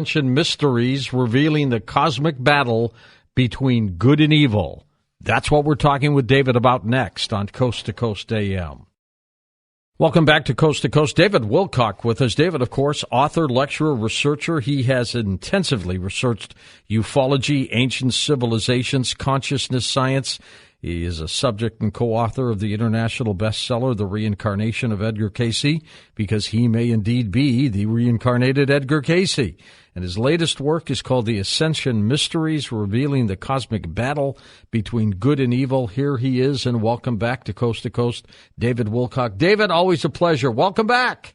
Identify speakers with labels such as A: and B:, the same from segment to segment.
A: Ancient mysteries revealing the cosmic battle between good and evil. That's what we're talking with David about next on Coast to Coast AM. Welcome back to Coast. David Wilcock with us. David, of course, author, lecturer, researcher. He has intensively researched ufology, ancient civilizations, consciousness science. He is a subject and co-author of the international bestseller, The Reincarnation of Edgar Cayce, because he may indeed be the reincarnated Edgar Cayce. And his latest work is called The Ascension Mysteries, revealing the cosmic battle between good and evil. Here he is, and welcome back to Coast, David Wilcock. David, always a pleasure. Welcome back.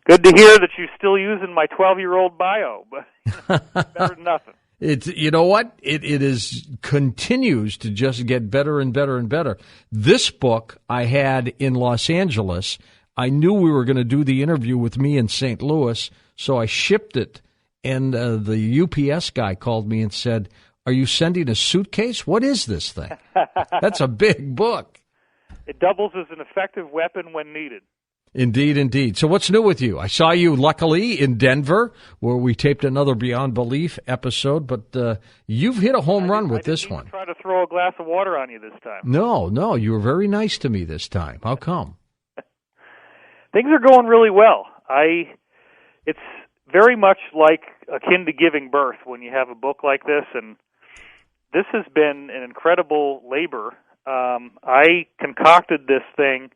B: Good to hear that you're still using my 12-year-old bio, but better than nothing.
A: It's, you know what? It is continues to just get better and better and better. This book I had in Los Angeles. I knew we were going to do the interview with me in St. Louis, so I shipped it. And the UPS guy called me and said, "Are you sending a suitcase? What is this thing?" That's a big book.
B: It doubles as an effective weapon when needed.
A: Indeed, indeed. So what's new with you? I saw you, luckily, in Denver, where we taped another Beyond Belief episode, but you've hit a home run with this one.
B: I didn't try to throw a glass of water on you this time.
A: No, you were very nice to me this time. How come?
B: Things are going really well. It's very much like akin to giving birth when you have a book like this, and this has been an incredible labor. I concocted this thing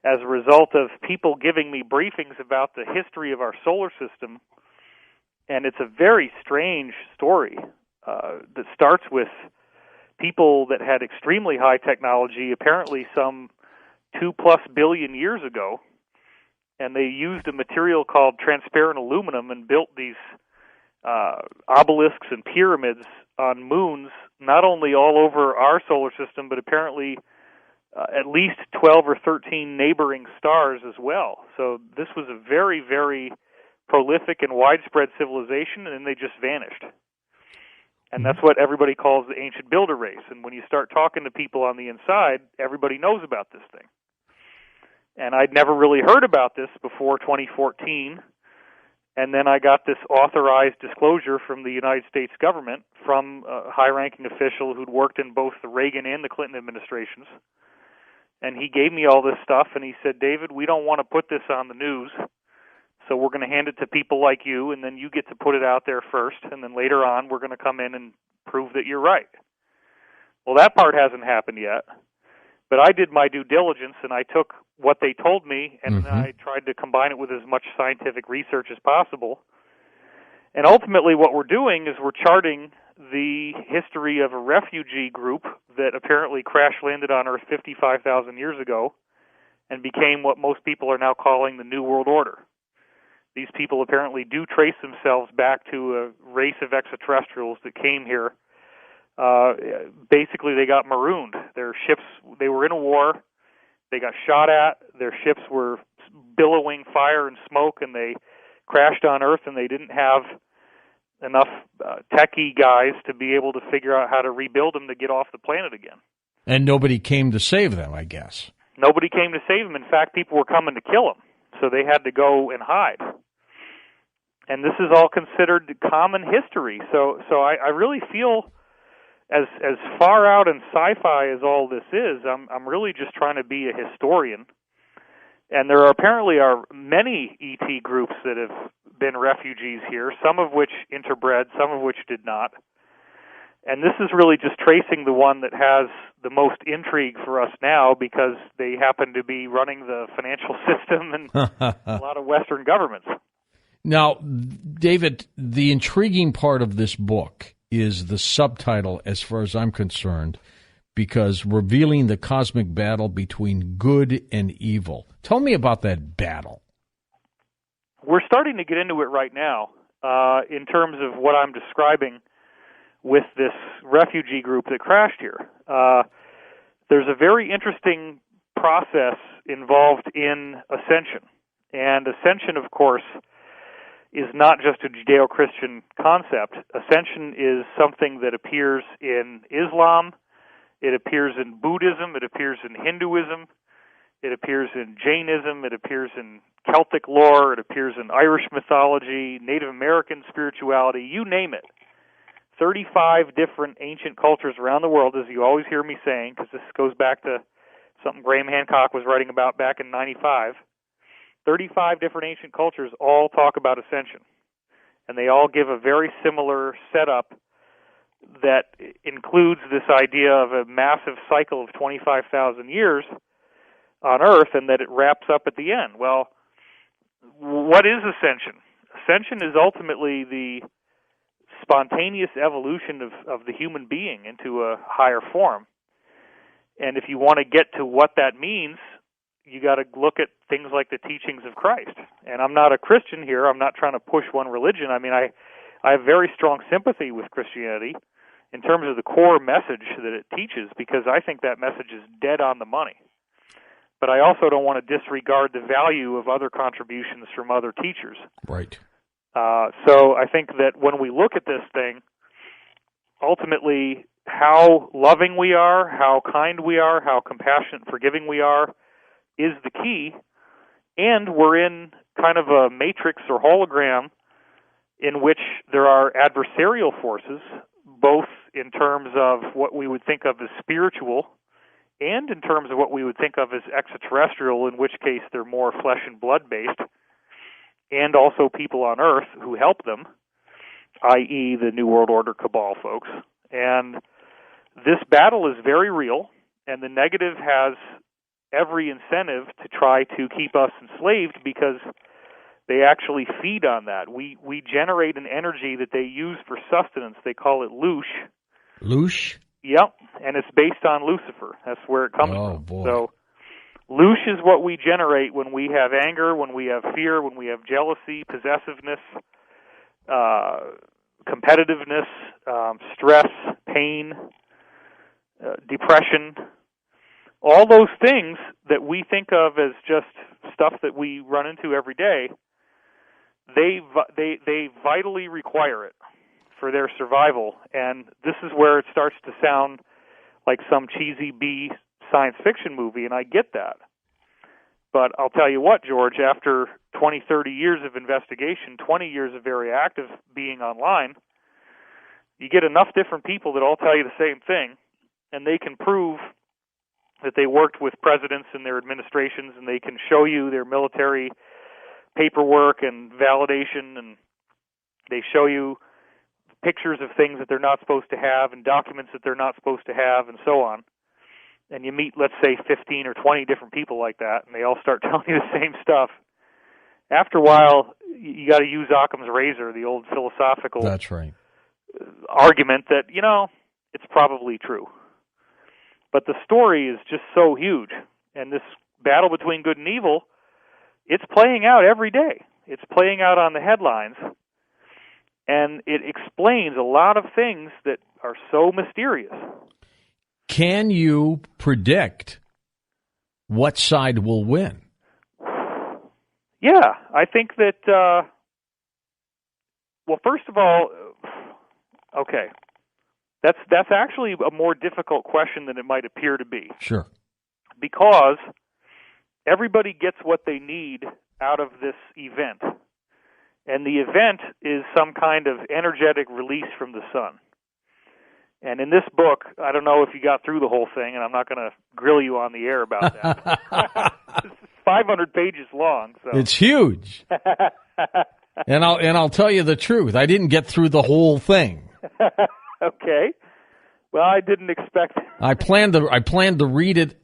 B: as a result of people giving me briefings about the history of our solar system, and it's a very strange story that starts with people that had extremely high technology, apparently some 2+ billion years ago, and they used a material called transparent aluminum and built these obelisks and pyramids on moons, not only all over our solar system, but apparently at least 12 or 13 neighboring stars as well. So this was a very, very prolific and widespread civilization, and then they just vanished. And that's what everybody calls the ancient builder race. And when you start talking to people on the inside, everybody knows about this thing. And I'd never really heard about this before 2014. And then I got this authorized disclosure from the United States government from a high-ranking official who'd worked in both the Reagan and the Clinton administrations. And he gave me all this stuff, and he said, "David, we don't want to put this on the news, so we're going to hand it to people like you, and then you get to put it out there first, and then later on we're going to come in and prove that you're right." Well, that part hasn't happened yet, but I did my due diligence, and I took what they told me, and I tried to combine it with as much scientific research as possible. And ultimately what we're doing is we're charting the history of a refugee group that apparently crash-landed on Earth 55,000 years ago and became what most people are now calling the New World Order. These people apparently do trace themselves back to a race of extraterrestrials that came here. Basically, they got marooned. Their ships, they were in a war, they got shot at, their ships were billowing fire and smoke, and they crashed on Earth, and they didn't have enough techie guys to be able to figure out how to rebuild them to get off the planet again.
A: And nobody came to save them, I guess.
B: Nobody came to save them. In fact, people were coming to kill them, so they had to go and hide. And this is all considered common history. So I really feel, as far out in sci-fi as all this is, I'm really just trying to be a historian. And there apparently are many ET groups that have been refugees here, some of which interbred, some of which did not. And this is really just tracing the one that has the most intrigue for us now because they happen to be running the financial system and a lot of Western governments.
A: Now, David, the intriguing part of this book is the subtitle, as far as I'm concerned, because revealing the cosmic battle between good and evil. Tell me about that battle.
B: We're starting to get into it right now in terms of what I'm describing with this refugee group that crashed here. There's a very interesting process involved in ascension. And ascension, of course, is not just a Judeo-Christian concept. Ascension is something that appears in Islam, it appears in Buddhism, it appears in Hinduism, it appears in Jainism, it appears in Celtic lore, it appears in Irish mythology, Native American spirituality, you name it. 35 different ancient cultures around the world, as you always hear me saying, because this goes back to something Graham Hancock was writing about back in 95. 35 different ancient cultures all talk about ascension. And they all give a very similar setup that includes this idea of a massive cycle of 25,000 years on Earth and that it wraps up at the end. Well, what is ascension? Ascension is ultimately the spontaneous evolution of the human being into a higher form. And if you want to get to what that means, you got to look at things like the teachings of Christ. And I'm not a Christian here. I'm not trying to push one religion. I mean, I have very strong sympathy with Christianity in terms of the core message that it teaches, because I think that message is dead on the money. But I also don't want to disregard the value of other contributions from other teachers.
A: Right.
B: So I think that when we look at this thing, ultimately how loving we are, how kind we are, how compassionate and forgiving we are is the key. And we're in kind of a matrix or hologram in which there are adversarial forces, both in terms of what we would think of as spiritual and in terms of what we would think of as extraterrestrial, in which case they're more flesh and blood based, and also people on Earth who help them, i.e. the New World Order cabal folks. And this battle is very real, and the negative has every incentive to try to keep us enslaved because they actually feed on that. We generate an energy that they use for sustenance. They call it loosh.
A: Loosh?
B: Yep, and it's based on Lucifer. That's where it comes from.
A: Boy.
B: So loosh is what we generate when we have anger, when we have fear, when we have jealousy, possessiveness, competitiveness, stress, pain, depression. All those things that we think of as just stuff that we run into every day, they vitally require it for their survival. And this is where it starts to sound like some cheesy B science fiction movie, and I get that. But I'll tell you what, George, after 20, 30 years of investigation, 20 years of very active being online, you get enough different people that all tell you the same thing, and they can prove that they worked with presidents and their administrations, and they can show you their military paperwork and validation, and they show you pictures of things that they're not supposed to have and documents that they're not supposed to have and so on. And you meet, let's say, 15 or 20 different people like that, and they all start telling you the same stuff. After a while, you got to use Occam's razor, the old philosophical
A: That's right.
B: argument that, it's probably true. But the story is just so huge, and this battle between good and evil, it's playing out every day. It's playing out on the headlines, and it explains a lot of things that are so mysterious.
A: Can you predict what side will win?
B: Yeah, I think that, well, first of all, okay, that's actually a more difficult question than it might appear to be.
A: Sure.
B: Because everybody gets what they need out of this event. And the event is some kind of energetic release from the sun. And in this book, I don't know if you got through the whole thing, and I'm not going to grill you on the air about that. It's 500 pages long. So.
A: It's huge. and I'll tell you the truth. I didn't get through the whole thing.
B: Okay. Well, I didn't expect.
A: I planned to read it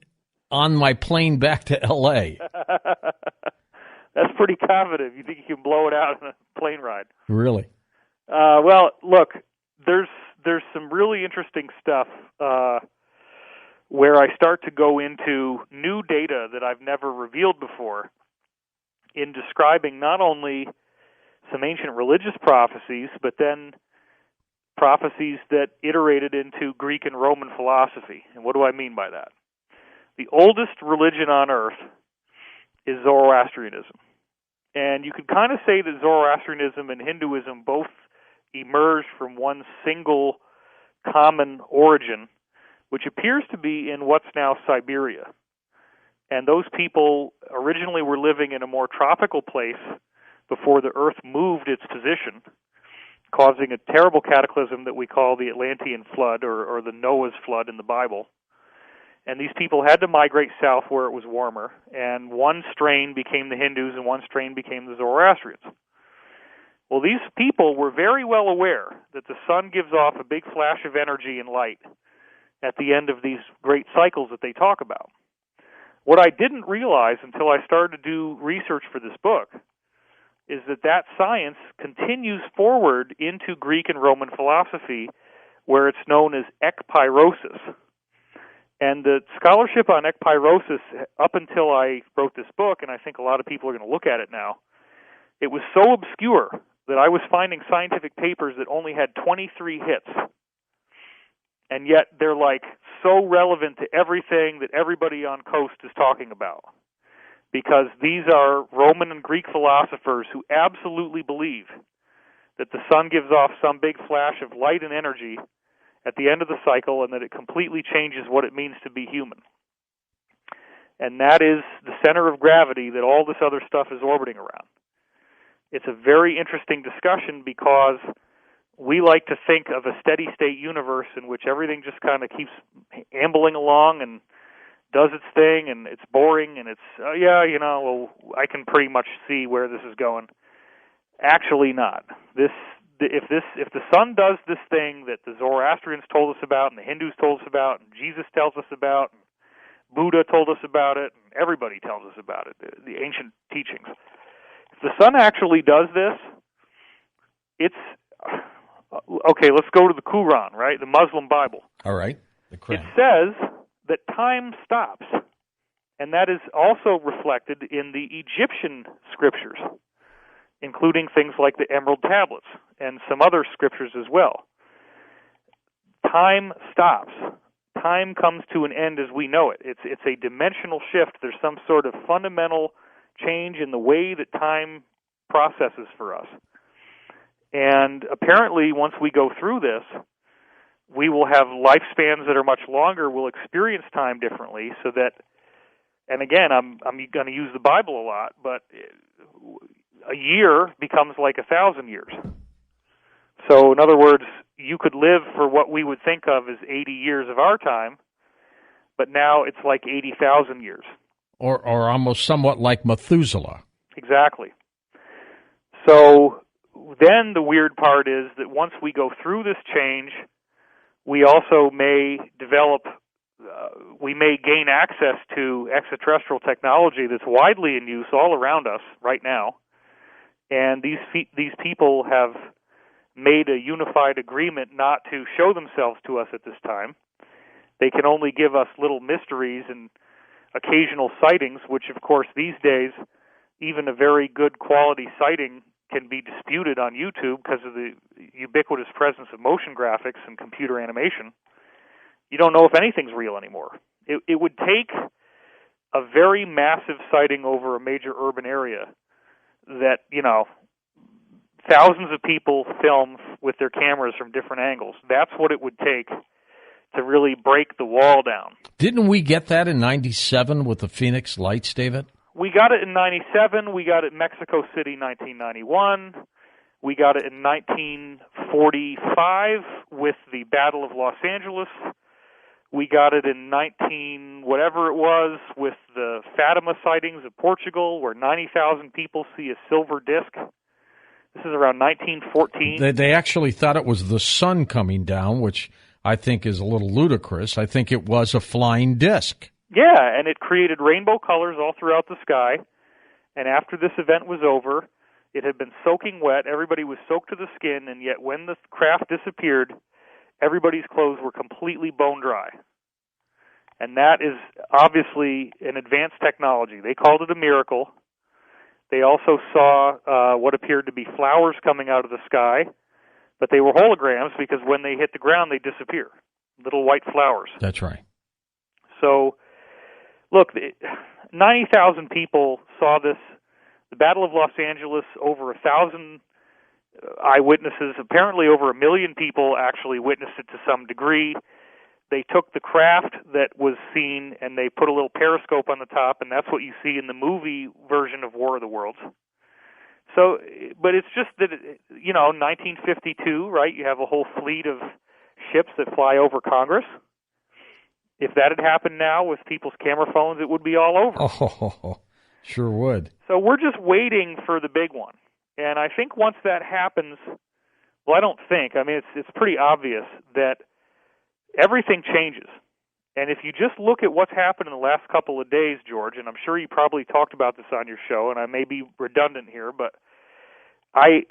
A: on my plane back to L.A.
B: That's pretty confident. You think you can blow it out on a plane ride?
A: Really?
B: Well, look, there's some really interesting stuff where I start to go into new data that I've never revealed before in describing not only some ancient religious prophecies, but then prophecies that iterated into Greek and Roman philosophy. And what do I mean by that? The oldest religion on earth is Zoroastrianism. And you could kind of say that Zoroastrianism and Hinduism both emerged from one single common origin, which appears to be in what's now Siberia. And those people originally were living in a more tropical place before the Earth moved its position, causing a terrible cataclysm that we call the Atlantean flood or the Noah's flood in the Bible. And these people had to migrate south where it was warmer, and one strain became the Hindus and one strain became the Zoroastrians. Well, these people were very well aware that the sun gives off a big flash of energy and light at the end of these great cycles that they talk about. What I didn't realize until I started to do research for this book is that science continues forward into Greek and Roman philosophy, where it's known as ekpyrosis. And the scholarship on ekpyrosis, up until I wrote this book, and I think a lot of people are going to look at it now, it was so obscure that I was finding scientific papers that only had 23 hits. And yet they're like so relevant to everything that everybody on Coast is talking about. Because these are Roman and Greek philosophers who absolutely believe that the sun gives off some big flash of light and energy at the end of the cycle, and that it completely changes what it means to be human. And that is the center of gravity that all this other stuff is orbiting around. It's a very interesting discussion because we like to think of a steady-state universe in which everything just kind of keeps ambling along and does its thing, and it's boring, and it's, I can pretty much see where this is going. Actually not. If the sun does this thing that the Zoroastrians told us about, and the Hindus told us about, and Jesus tells us about, and Buddha told us about it, and everybody tells us about it, the ancient teachings. If the sun actually does this, it's okay. Let's go to the Quran, right? The Muslim Bible.
A: All right.
B: It says that time stops, and that is also reflected in the Egyptian scriptures, including things like the Emerald Tablets and some other scriptures as well. Time stops. Time comes to an end as we know it. It's a dimensional shift. There's some sort of fundamental change in the way that time processes for us. And apparently, once we go through this, we will have lifespans that are much longer. We'll experience time differently, so that, and again, I'm going to use the Bible a lot, but a year becomes like 1,000 years. So, in other words, you could live for what we would think of as 80 years of our time, but now it's like 80,000 years.
A: Or almost somewhat like Methuselah.
B: Exactly. So then the weird part is that once we go through this change, we also may develop, we may gain access to extraterrestrial technology that's widely in use all around us right now. And these people have made a unified agreement not to show themselves to us at this time. They can only give us little mysteries and occasional sightings, which, of course, these days, even a very good quality sighting can be disputed on YouTube because of the ubiquitous presence of motion graphics and computer animation. You don't know if anything's real anymore. It would take a very massive sighting over a major urban area that, thousands of people film with their cameras from different angles. That's what it would take to really break the wall down.
A: Didn't we get that in 97 with the Phoenix Lights, David?
B: We got it in 97. We got it in Mexico City, 1991. We got it in 1945 with the Battle of Los Angeles. We got it in whatever it was, with the Fatima sightings of Portugal, where 90,000 people see a silver disc. This is around 1914.
A: They actually thought it was the sun coming down, which I think is a little ludicrous. I think it was a flying disc.
B: Yeah, and it created rainbow colors all throughout the sky. And after this event was over, it had been soaking wet. Everybody was soaked to the skin, and yet when the craft disappeared, everybody's clothes were completely bone dry. And that is obviously an advanced technology. They called it a miracle. They also saw what appeared to be flowers coming out of the sky, but they were holograms because when they hit the ground, they disappear. Little white flowers.
A: That's right.
B: So, look, 90,000 people saw this. The Battle of Los Angeles, over 1,000 eyewitnesses. Apparently over 1 million people actually witnessed it to some degree. they took the craft that was seen and they put a little periscope on the top, and that's what you see in the movie version of War of the Worlds. So, but it's just that, 1952, right? You have a whole fleet of ships that fly over Congress. If that had happened now with people's camera phones, it would be all over.
A: Oh, sure would.
B: So we're just waiting for the big one. And I think once that happens, well, I don't think, I mean, it's pretty obvious that everything changes. And if you just look at what's happened in the last couple of days, George, and I'm sure you probably talked about this on your show, and I may be redundant here, but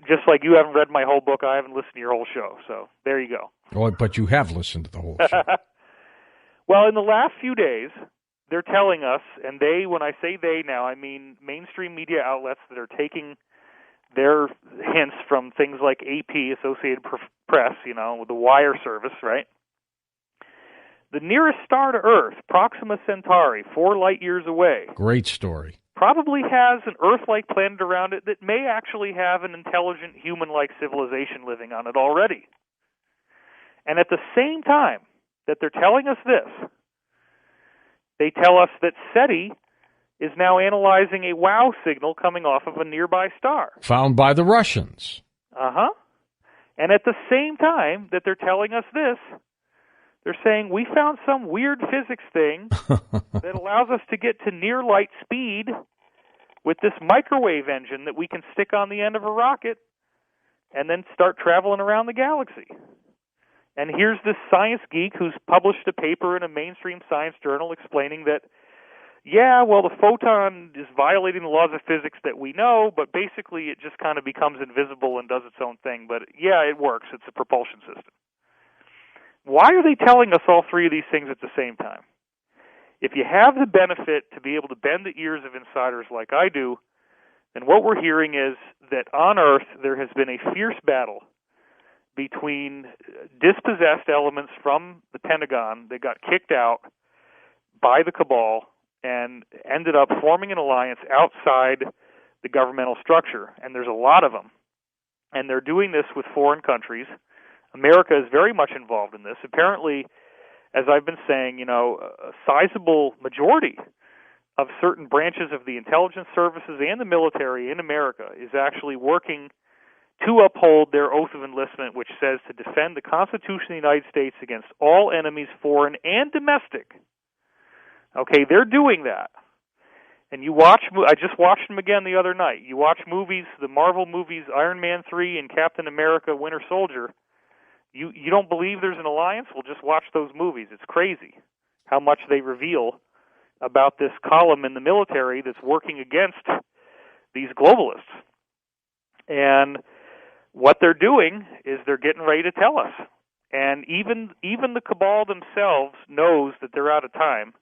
B: just like you haven't read my whole book, I haven't listened to your whole show. So there you go.
A: Oh, but you have listened to the whole show.
B: Well, in the last few days, they're telling us, and they, when I say they now, I mean mainstream media outlets that are taking their hints from things like AP, Associated Press, with the wire service, right? The nearest star to Earth, Proxima Centauri, 4 light years away.
A: Great story.
B: Probably has an Earth-like planet around it that may actually have an intelligent human-like civilization living on it already. And at the same time that they're telling us this, they tell us that SETI is now analyzing a WOW signal coming off of a nearby star.
A: Found by the Russians.
B: Uh-huh. And at the same time that they're telling us this, they're saying, we found some weird physics thing that allows us to get to near light speed with this microwave engine that we can stick on the end of a rocket and then start traveling around the galaxy. And here's this science geek who's published a paper in a mainstream science journal explaining that, yeah, well, the photon is violating the laws of physics that we know, but basically it just kind of becomes invisible and does its own thing. But yeah, it works. It's a propulsion system. Why are they telling us all three of these things at the same time? If you have the benefit to be able to bend the ears of insiders like I do, then what we're hearing is that on Earth there has been a fierce battle between dispossessed elements from the Pentagon that got kicked out by the cabal and ended up forming an alliance outside the governmental structure. And there's a lot of them. And they're doing this with foreign countries. America is very much involved in this. Apparently, as I've been saying, a sizable majority of certain branches of the intelligence services and the military in America is actually working to uphold their oath of enlistment, which says to defend the Constitution of the United States against all enemies, foreign and domestic. Okay, they're doing that. And I just watched them again the other night. You watch movies, the Marvel movies, Iron Man 3 and Captain America Winter Soldier. You don't believe there's an alliance? Well, just watch those movies. It's crazy how much they reveal about this column in the military that's working against these globalists. And what they're doing is they're getting ready to tell us. And even the cabal themselves knows that they're out of time.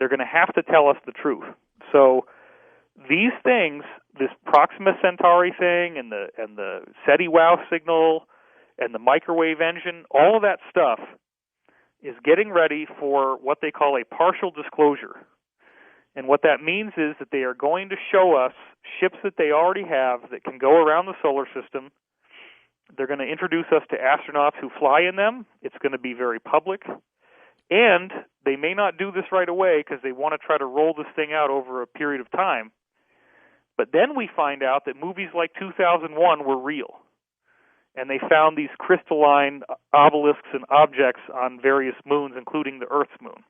B: They're going to have to tell us the truth. So these things, this Proxima Centauri thing and the SETI WOW signal and the microwave engine, all of that stuff is getting ready for what they call a partial disclosure. And what that means is that they are going to show us ships that they already have that can go around the solar system. They're going to introduce us to astronauts who fly in them. It's going to be very public. And they may not do this right away because they want to try to roll this thing out over a period of time. But then we find out that movies like 2001 were real. And they found these crystalline obelisks and objects on various moons, including the Earth's moon.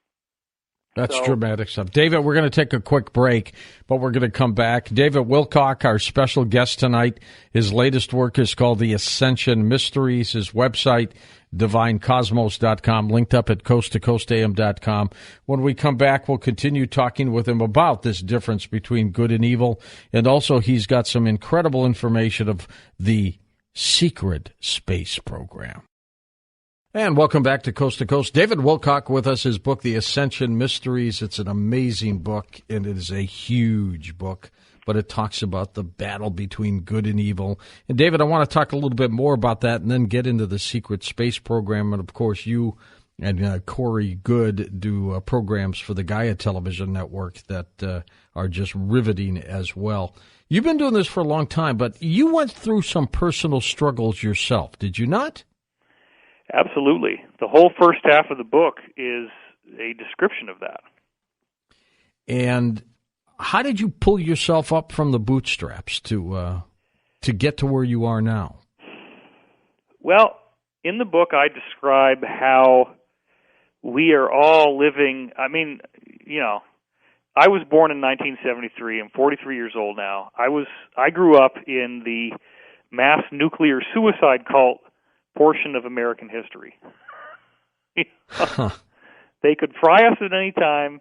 A: That's dramatic stuff. David, we're going to take a quick break, but we're going to come back. David Wilcock, our special guest tonight, his latest work is called The Ascension Mysteries. His website, divinecosmos.com, linked up at coasttocoastam.com. When we come back, we'll continue talking with him about this difference between good and evil. And also, he's got some incredible information of the secret space program. And welcome back to Coast to Coast. David Wilcock with us, his book, The Ascension Mysteries. It's an amazing book, and it is a huge book, but it talks about the battle between good and evil. And David, I want to talk a little bit more about that and then get into the secret space program. And, of course, you and Corey Good do programs for the Gaia Television Network that are just riveting as well. You've been doing this for a long time, but you went through some personal struggles yourself, did you not?
B: Absolutely. The whole first half of the book is a description of that.
A: And how did you pull yourself up from the bootstraps to get to where you are now?
B: Well, in the book, I describe how we are all living. I mean, I was born in 1973. I'm 43 years old now. I grew up in the mass nuclear suicide cult portion of American history.
A: Huh.
B: They could fry us at any time.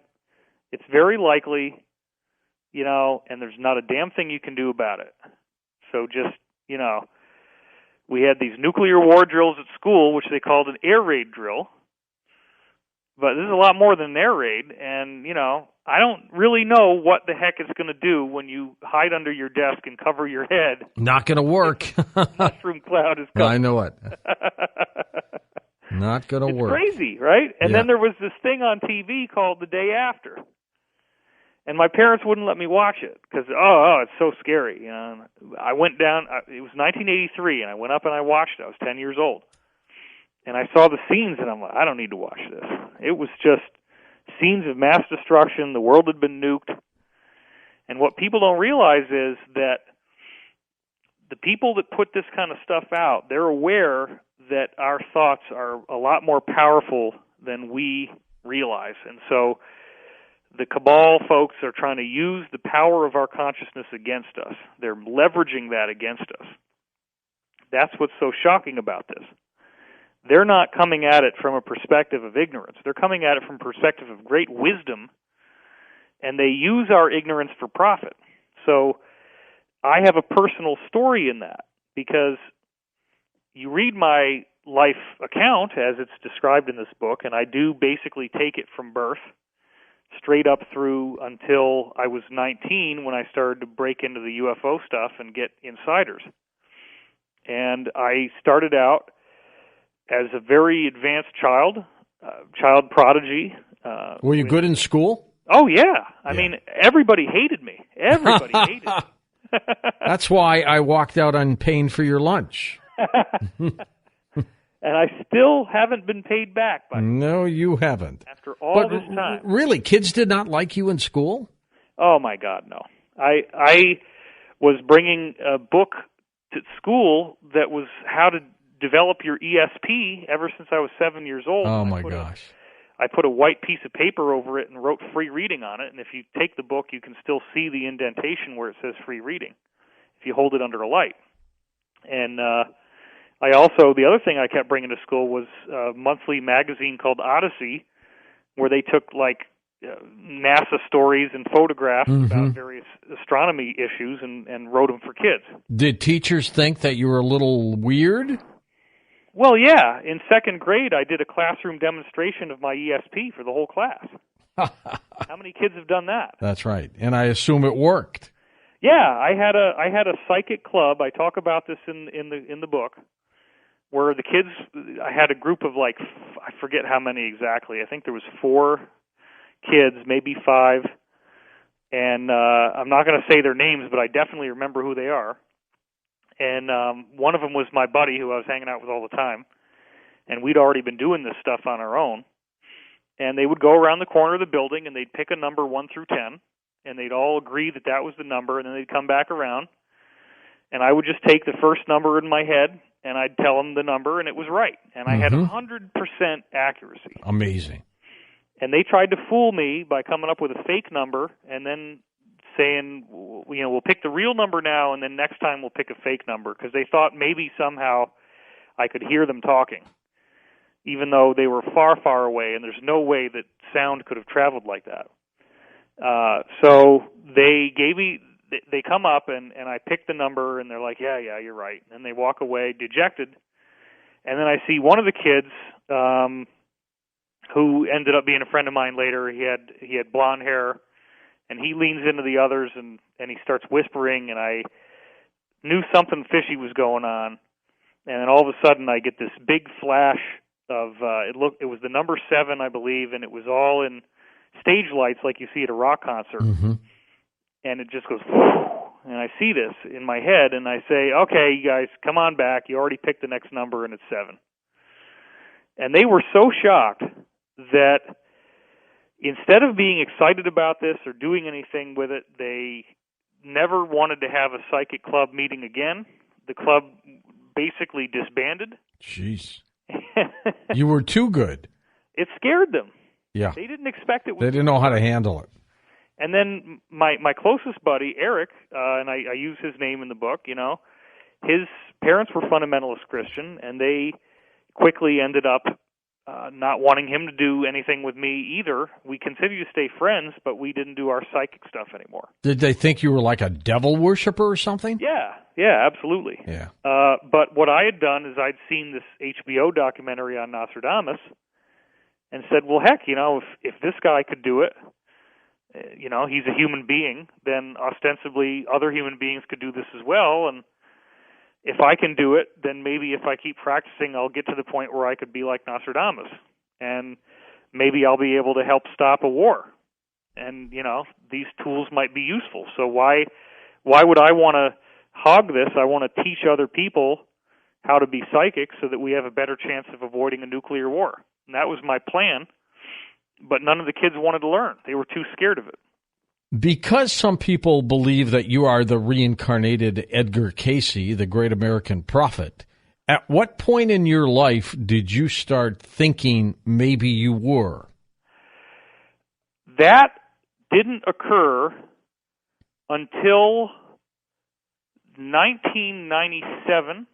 B: It's very likely, and there's not a damn thing you can do about it. So just, we had these nuclear war drills at school, which they called an air raid drill. But this is a lot more than an air raid, and, I don't really know what the heck it's going to do when you hide under your desk and cover your head.
A: Not going to work.
B: Mushroom cloud is coming.
A: I know it. Not going to work.
B: It's crazy, right? And then there was this thing on TV called The Day After. And my parents wouldn't let me watch it because, it's so scary. I went down, it was 1983, and I went up and I watched it. I was 10 years old. And I saw the scenes, and I'm like, I don't need to watch this. It was just scenes of mass destruction. The world had been nuked. And what people don't realize is that the people that put this kind of stuff out, they're aware that our thoughts are a lot more powerful than we realize. And so the cabal folks are trying to use the power of our consciousness against us. They're leveraging that against us. That's what's so shocking about this. They're not coming at it from a perspective of ignorance. They're coming at it from a perspective of great wisdom, and they use our ignorance for profit. So I have a personal story in that, because you read my life account as it's described in this book, and I do basically take it from birth straight up through until I was 19 when I started to break into the UFO stuff and get insiders. And I started out as a very advanced child prodigy.
A: Were you good in school?
B: Oh, yeah. I mean, everybody hated me. Everybody hated me.
A: That's why I walked out on paying for your lunch.
B: And I still haven't been paid back by
A: No, you haven't.
B: After all this time.
A: Really, kids did not like you in school?
B: Oh, my God, no. I was bringing a book to school that was how to develop your ESP ever since I was 7 years old.
A: Oh, my gosh.
B: I put a white piece of paper over it and wrote free reading on it, and if you take the book, you can still see the indentation where it says free reading if you hold it under a light. And I also, the other thing I kept bringing to school was a monthly magazine called Odyssey, where they took, NASA stories and photographs about various astronomy issues and wrote them for kids.
A: Did teachers think that you were a little weird?
B: Well, yeah. In second grade, I did a classroom demonstration of my ESP for the whole class. How many kids have done that?
A: That's right. And I assume it worked.
B: Yeah, I had a psychic club. I talk about this in the book, where the kids, I had a group of I forget how many exactly. I think there was 4 kids, maybe 5. And I'm not going to say their names, but I definitely remember who they are. And one of them was my buddy who I was hanging out with all the time. And we'd already been doing this stuff on our own. And they would go around the corner of the building, and they'd pick a number 1 through 10. And they'd all agree that that was the number, and then they'd come back around. And I would just take the first number in my head, and I'd tell them the number, and it was right. And I had 100% accuracy.
A: Amazing.
B: And they tried to fool me by coming up with a fake number and then saying, we'll pick the real number now, and then next time we'll pick a fake number, because they thought maybe somehow I could hear them talking, even though they were far, far away, and there's no way that sound could have traveled like that. So they come up, and I pick the number, and they're like, yeah, you're right. And they walk away dejected. And then I see one of the kids, who ended up being a friend of mine later. He had blonde hair, and he leans into the others, and he starts whispering, and I knew something fishy was going on. And then all of a sudden I get this big flash of, it was the number 7, I believe, and it was all in stage lights like you see at a rock concert. And it just goes, and I see this in my head, and I say, okay, you guys, come on back. You already picked the next number, and it's 7. And they were so shocked that instead of being excited about this or doing anything with it, they never wanted to have a psychic club meeting again. The club basically disbanded.
A: Jeez. You were too good.
B: It scared them.
A: Yeah.
B: They didn't expect it.
A: They didn't know how to handle it.
B: And then my closest buddy, Eric, and I use his name in the book, his parents were fundamentalist Christian, and they quickly ended up not wanting him to do anything with me either. We continued to stay friends, but we didn't do our psychic stuff anymore.
A: Did they think you were like a devil worshiper or something?
B: Yeah, absolutely.
A: Yeah.
B: But what I had done is I'd seen this HBO documentary on Nostradamus and said, well, heck, if this guy could do it, he's a human being, then ostensibly other human beings could do this as well, and if I can do it, then maybe if I keep practicing, I'll get to the point where I could be like Nostradamus, and maybe I'll be able to help stop a war. And, these tools might be useful. So why would I want to hog this? I want to teach other people how to be psychic so that we have a better chance of avoiding a nuclear war. And that was my plan, but none of the kids wanted to learn. They were too scared of it.
A: Because some people believe that you are the reincarnated Edgar Casey, the great American prophet, at what point in your life did you start thinking maybe you were?
B: That didn't occur until 1997,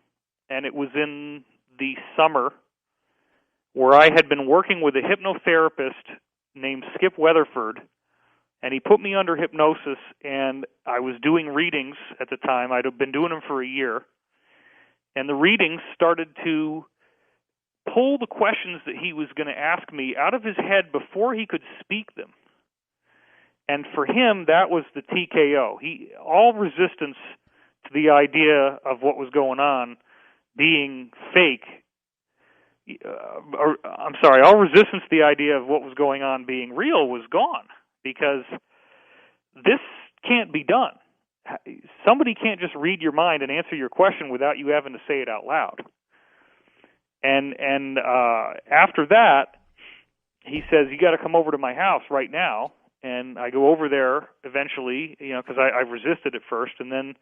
B: and it was in the summer, where I had been working with a hypnotherapist named Skip Weatherford, and he put me under hypnosis, and I was doing readings at the time. I'd been doing them for a year. And the readings started to pull the questions that he was going to ask me out of his head before he could speak them. And for him, that was the TKO. All resistance to the idea of what was going on being fake, all resistance to the idea of what was going on being real was gone. Because this can't be done. Somebody can't just read your mind and answer your question without you having to say it out loud. And after that, he says, you got to come over to my house right now. And I go over there eventually, because I resisted at first. And then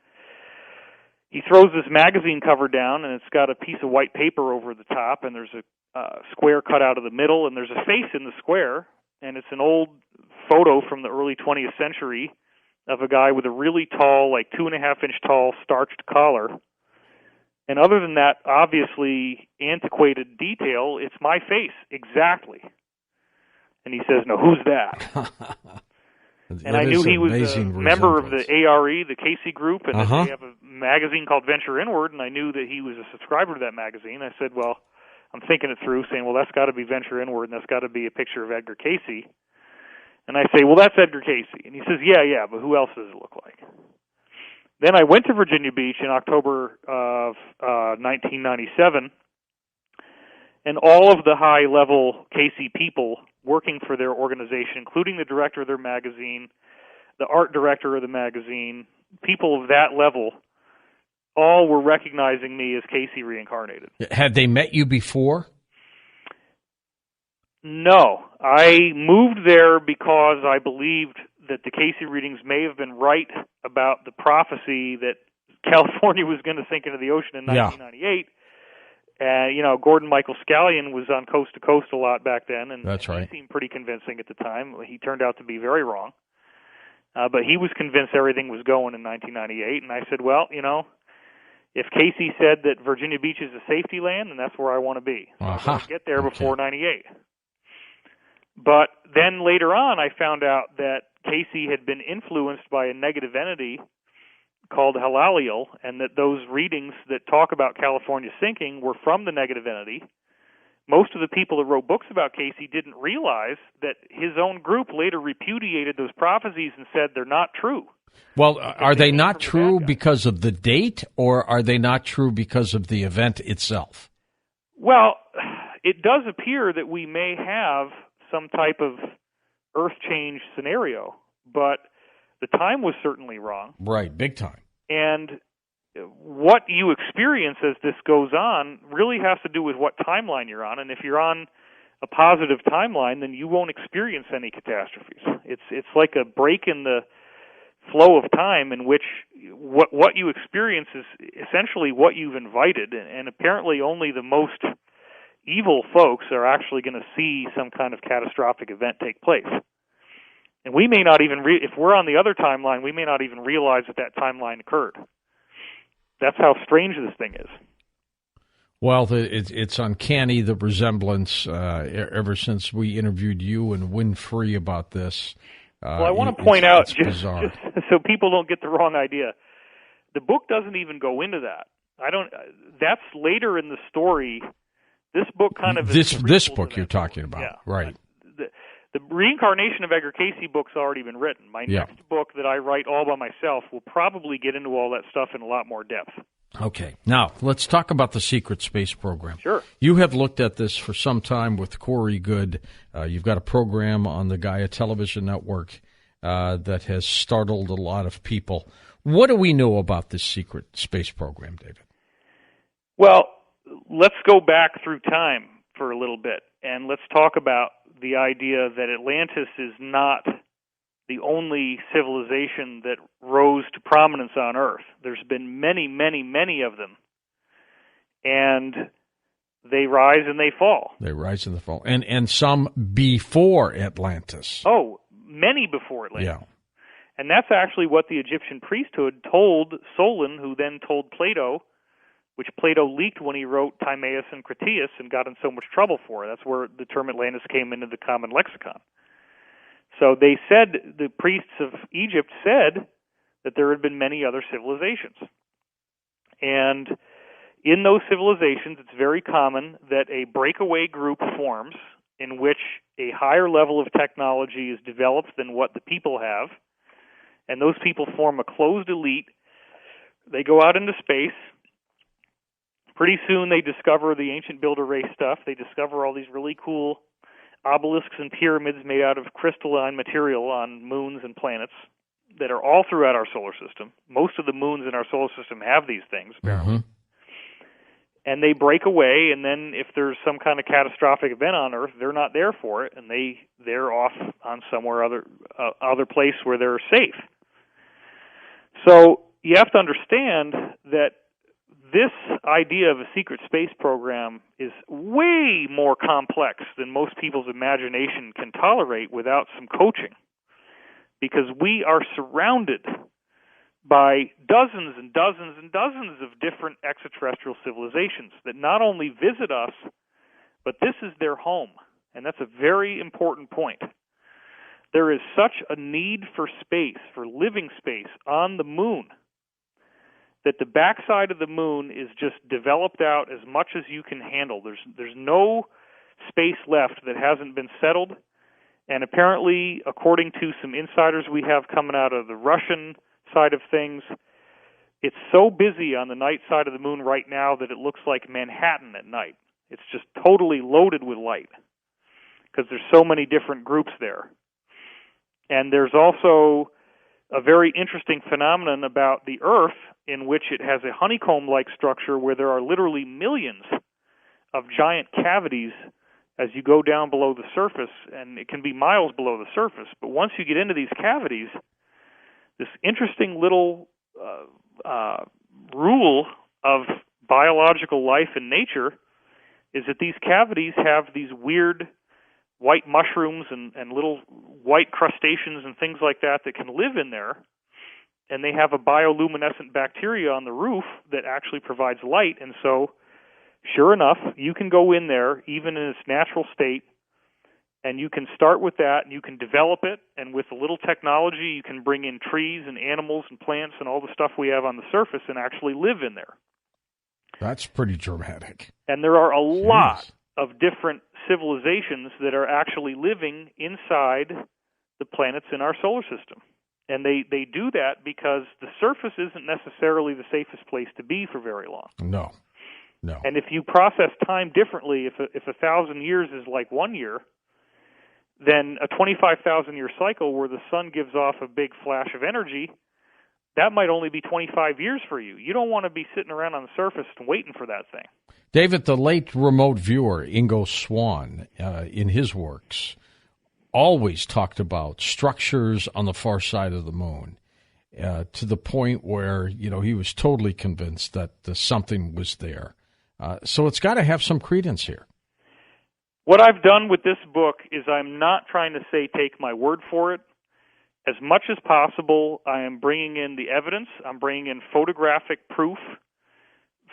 B: he throws this magazine cover down, and it's got a piece of white paper over the top, and there's a square cut out of the middle, and there's a face in the square. And it's an old photo from the early 20th century of a guy with a really tall, like 2.5-inch tall, starched collar. And other than that, obviously antiquated detail, it's my face, exactly. And he says, no, who's that? And I knew he was a member of the ARE, the Casey Group, and they have a magazine called Venture Inward, and I knew that he was a subscriber to that magazine. I said, well, I'm thinking it through, saying, well, that's got to be Venture Inward, and that's got to be a picture of Edgar Casey. And I say, well, that's Edgar Casey. And he says, yeah, but who else does it look like? Then I went to Virginia Beach in October of 1997, and all of the high-level Casey people working for their organization, including the director of their magazine, the art director of the magazine, people of that level, all were recognizing me as Casey reincarnated.
A: Had they met you before?
B: No. I moved there because I believed that the Casey readings may have been right about the prophecy that California was going to sink into the ocean in 1998. Gordon Michael Scallion was on Coast to Coast a lot back then, and
A: that's right.
B: He seemed pretty convincing at the time. He turned out to be very wrong. But he was convinced everything was going in 1998, and I said, well, if Casey said that Virginia Beach is a safety land, then that's where I want to be. So I'm going to get there before 98. But then later on, I found out that Casey had been influenced by a negative entity called Halaliel, and that those readings that talk about California sinking were from the negative entity. Most of the people that wrote books about Casey didn't realize that his own group later repudiated those prophecies and said they're not true.
A: Well, are they not true because of the date, or are they not true because of the event itself?
B: Well, it does appear that we may have some type of earth change scenario, but the time was certainly wrong.
A: Right, big time.
B: And what you experience as this goes on really has to do with what timeline you're on. And if you're on a positive timeline, then you won't experience any catastrophes. It's like a break in the flow of time in which what you experience is essentially what you've invited, and apparently only the most evil folks are actually going to see some kind of catastrophic event take place. And we may not even, if we're on the other timeline, we may not even realize that timeline occurred. That's how strange this thing is.
A: Well, it's uncanny, the resemblance, ever since we interviewed you and Winfrey about this.
B: Well, I want to point out, just
A: so
B: people don't get the wrong idea, the book doesn't even go into that. That's later in the story. This book kind of is
A: this book you're talking about,
B: yeah.
A: Right?
B: The Reincarnation of Edgar Casey book's already been written. My next book that I write all by myself will probably get into all that stuff in a lot more depth.
A: Okay. Now, let's talk about the secret space program.
B: Sure.
A: You have looked at this for some time with Corey Good. You've got a program on the Gaia Television Network that has startled a lot of people. What do we know about this secret space program, David?
B: Well, let's go back through time for a little bit, and let's talk about the idea that Atlantis is not the only civilization that rose to prominence on Earth. There's been many, many, many of them. And they rise and they fall.
A: They rise and they fall. And some before Atlantis.
B: Oh, many before Atlantis.
A: Yeah.
B: And that's actually what the Egyptian priesthood told Solon, who then told Plato, which Plato leaked when he wrote Timaeus and Critias and got in so much trouble for it. That's where the term Atlantis came into the common lexicon. So they said, the priests of Egypt said that there had been many other civilizations. And in those civilizations, it's very common that a breakaway group forms in which a higher level of technology is developed than what the people have. And those people form a closed elite. They go out into space. Pretty soon they discover the ancient builder race stuff. They discover all these really cool obelisks and pyramids made out of crystalline material on moons and planets that are all throughout our solar system. Most of the moons in our solar system have these things, apparently. Mm-hmm. And they break away, and then if there's some kind of catastrophic event on Earth, they're not there for it, and they're off on somewhere other place where they're safe. So you have to understand that this idea of a secret space program is way more complex than most people's imagination can tolerate without some coaching, because we are surrounded by dozens and dozens and dozens of different extraterrestrial civilizations that not only visit us, but this is their home, and that's a very important point. There is such a need for space, for living space on the moon, that the backside of the moon is just developed out as much as you can handle. There's no space left that hasn't been settled, and apparently, according to some insiders we have coming out of the Russian side of things, it's so busy on the night side of the moon right now that it looks like Manhattan at night. It's just totally loaded with light because there's so many different groups there. And there's also a very interesting phenomenon about the Earth in which it has a honeycomb-like structure where there are literally millions of giant cavities as you go down below the surface, and it can be miles below the surface. But once you get into these cavities, this interesting little rule of biological life in nature is that these cavities have these weird white mushrooms and little white crustaceans and things like that can live in there, and they have a bioluminescent bacteria on the roof that actually provides light. And so, sure enough, you can go in there, even in its natural state, and you can start with that, and you can develop it, and with a little technology, you can bring in trees and animals and plants and all the stuff we have on the surface and actually live in there.
A: That's pretty dramatic.
B: And there are a lot of different civilizations that are actually living inside the planets in our solar system. And they do that because the surface isn't necessarily the safest place to be for very long.
A: No.
B: And if you process time differently, if 1,000 years is like 1 year, then a 25,000-year cycle where the sun gives off a big flash of energy, that might only be 25 years for you. You don't want to be sitting around on the surface and waiting for that thing.
A: David, the late remote viewer, Ingo Swann, in his works, always talked about structures on the far side of the moon, to the point where, he was totally convinced that something was there. So it's got to have some credence here.
B: What I've done with this book is I'm not trying to say take my word for it. As much as possible, I am bringing in the evidence. I'm bringing in photographic proof,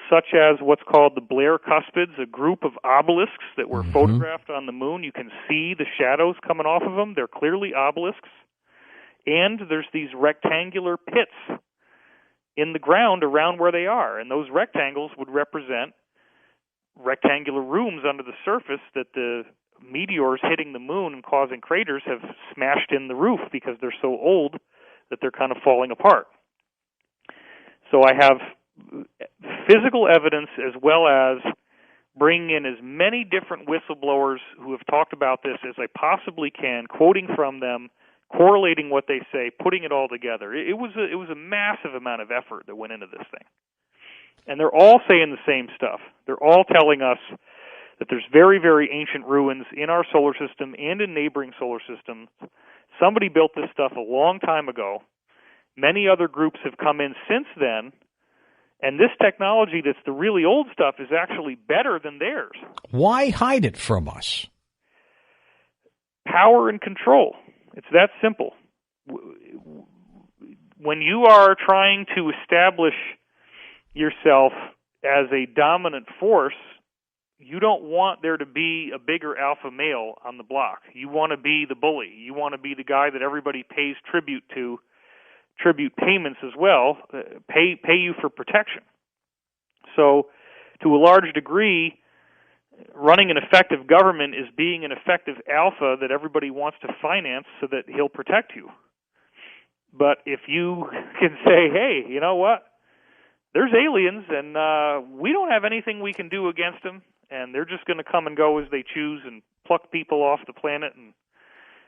B: such as what's called the Blair Cuspids, a group of obelisks that were photographed on the moon. You can see the shadows coming off of them. They're clearly obelisks. And there's these rectangular pits in the ground around where they are. And those rectangles would represent rectangular rooms under the surface that the meteors hitting the moon and causing craters have smashed in the roof because they're so old that they're kind of falling apart. So I have physical evidence as well as bringing in as many different whistleblowers who have talked about this as I possibly can, quoting from them, correlating what they say, putting it all together. It was a massive amount of effort that went into this thing. And they're all saying the same stuff. They're all telling us that there's very, very ancient ruins in our solar system and in neighboring solar systems. Somebody built this stuff a long time ago. Many other groups have come in since then, and this technology that's the really old stuff is actually better than theirs.
A: Why hide it from us?
B: Power and control. It's that simple. When you are trying to establish yourself as a dominant force, you don't want there to be a bigger alpha male on the block. You want to be the bully. You want to be the guy that everybody pays tribute to, tribute payments as well, pay you for protection. So, to a large degree, running an effective government is being an effective alpha that everybody wants to finance so that he'll protect you. But if you can say, hey, you know what? There's aliens, and we don't have anything we can do against them, and they're just going to come and go as they choose and pluck people off the planet.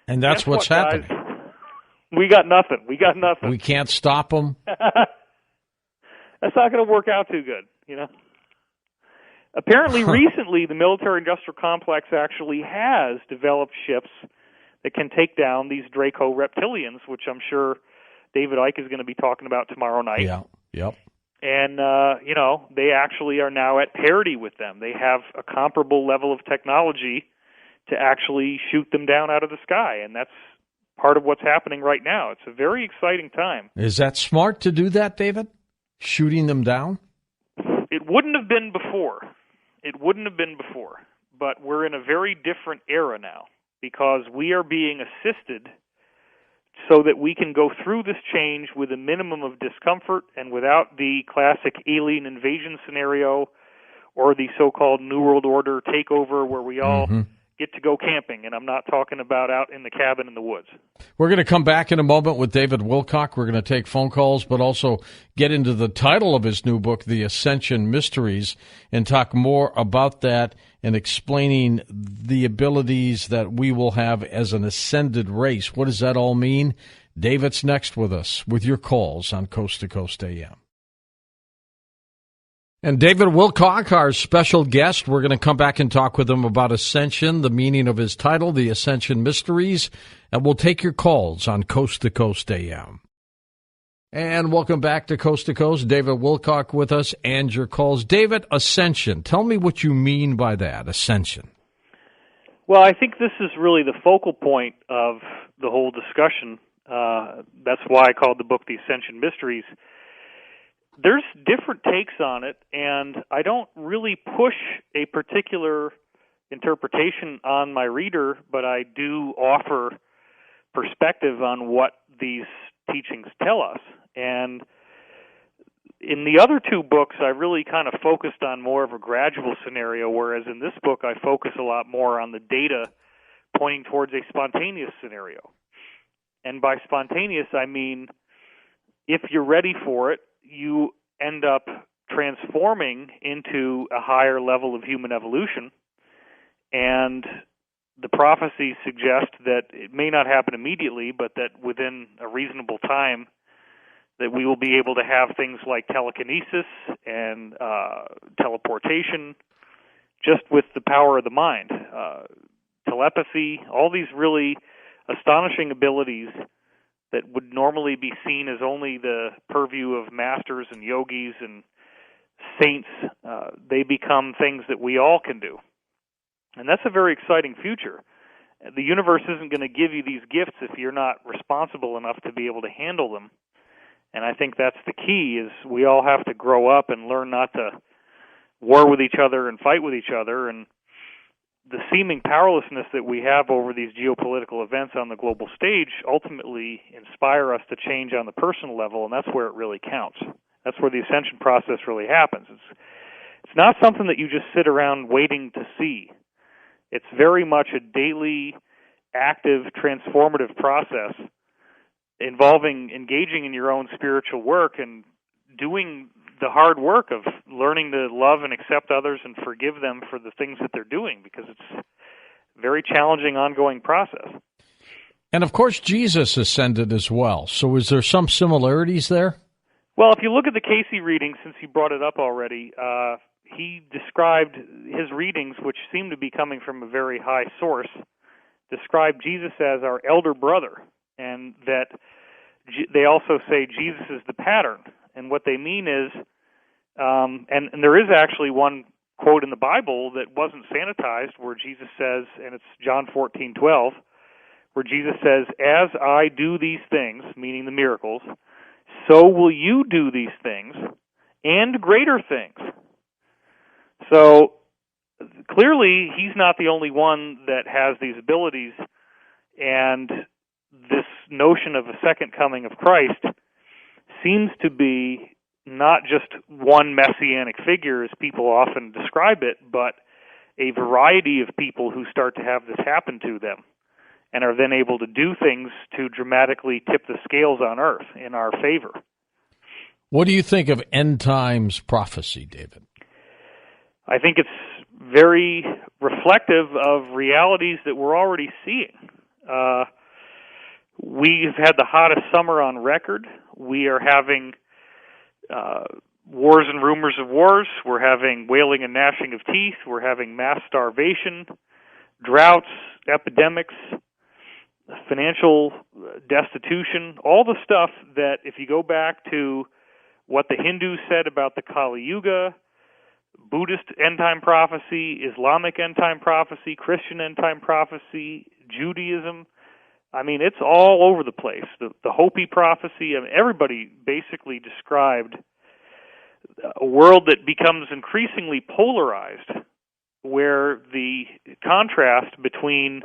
A: And that's what's happening.
B: Guys? We got nothing.
A: We can't stop them.
B: That's not going to work out too good, Apparently, recently, the military-industrial complex actually has developed ships that can take down these Draco reptilians, which I'm sure David Icke is going to be talking about tomorrow night.
A: Yeah, yep.
B: And, they actually are now at parity with them. They have a comparable level of technology to actually shoot them down out of the sky, and that's part of what's happening right now. It's a very exciting time.
A: Is that smart to do that, David? Shooting them down?
B: It wouldn't have been before. But we're in a very different era now because we are being assisted so that we can go through this change with a minimum of discomfort and without the classic alien invasion scenario or the so-called New World Order takeover where we all get to go camping, and I'm not talking about out in the cabin in the woods.
A: We're going to come back in a moment with David Wilcock. We're going to take phone calls, but also get into the title of his new book, The Ascension Mysteries, and talk more about that and explaining the abilities that we will have as an ascended race. What does that all mean? David's next with us with your calls on Coast to Coast AM. And David Wilcock, our special guest, we're going to come back and talk with him about Ascension, the meaning of his title, The Ascension Mysteries, and we'll take your calls on Coast to Coast AM. And welcome back to Coast, David Wilcock with us and your calls. David, Ascension, tell me what you mean by that, Ascension.
B: Well, I think this is really the focal point of the whole discussion. That's why I called the book The Ascension Mysteries. There's different takes on it, and I don't really push a particular interpretation on my reader, but I do offer perspective on what these teachings tell us. And in the other two books, I really kind of focused on more of a gradual scenario, whereas in this book, I focus a lot more on the data pointing towards a spontaneous scenario. And by spontaneous, I mean if you're ready for it, you end up transforming into a higher level of human evolution, and the prophecies suggest that it may not happen immediately, but that within a reasonable time, that we will be able to have things like telekinesis and teleportation just with the power of the mind, telepathy, all these really astonishing abilities that would normally be seen as only the purview of masters and yogis and saints. They become things that we all can do. And that's a very exciting future. The universe isn't going to give you these gifts if you're not responsible enough to be able to handle them. And I think that's the key, is we all have to grow up and learn not to war with each other and fight with each other. And the seeming powerlessness that we have over these geopolitical events on the global stage ultimately inspire us to change on the personal level, and that's where it really counts. That's where the ascension process really happens. It's not something that you just sit around waiting to see. It's very much a daily, active, transformative process involving engaging in your own spiritual work and doing the hard work of learning to love and accept others and forgive them for the things that they're doing, because it's a very challenging, ongoing process.
A: And, of course, Jesus ascended as well. So is there some similarities there?
B: Well, if you look at the Casey reading, since you brought it up already, he described his readings, which seem to be coming from a very high source, described Jesus as our elder brother, and that they also say Jesus is the pattern. And what they mean is, and there is actually one quote in the Bible that wasn't sanitized where Jesus says, and it's John 14:12, where Jesus says, "As I do these things," meaning the miracles, "so will you do these things, and greater things." So clearly, he's not the only one that has these abilities, and this notion of a second coming of Christ seems to be not just one messianic figure, as people often describe it, but a variety of people who start to have this happen to them and are then able to do things to dramatically tip the scales on earth in our favor.
A: What do you think of end times prophecy, David?
B: I think it's very reflective of realities that we're already seeing. We've had the hottest summer on record. We are having wars and rumors of wars. We're having wailing and gnashing of teeth. We're having mass starvation, droughts, epidemics, financial destitution, all the stuff that if you go back to what the Hindus said about the Kali Yuga, Buddhist end-time prophecy, Islamic end-time prophecy, Christian end-time prophecy, Judaism, I mean, it's all over the place. The Hopi prophecy, I mean, everybody basically described a world that becomes increasingly polarized, where the contrast between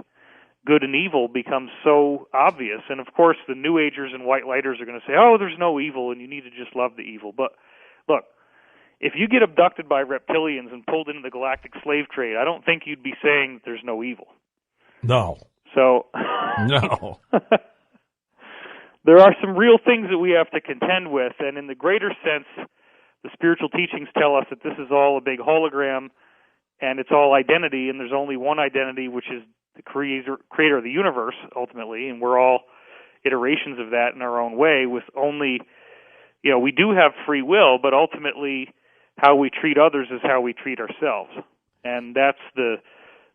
B: good and evil becomes so obvious. And, of course, the New Agers and White Lighters are going to say, oh, there's no evil and you need to just love the evil. But, look, if you get abducted by reptilians and pulled into the galactic slave trade, I don't think you'd be saying that there's no evil.
A: No.
B: So,
A: no.
B: There are some real things that we have to contend with, and in the greater sense, the spiritual teachings tell us that this is all a big hologram, and it's all identity, and there's only one identity, which is the creator of the universe, ultimately, and we're all iterations of that in our own way, with only, we do have free will, but ultimately how we treat others is how we treat ourselves. And that's the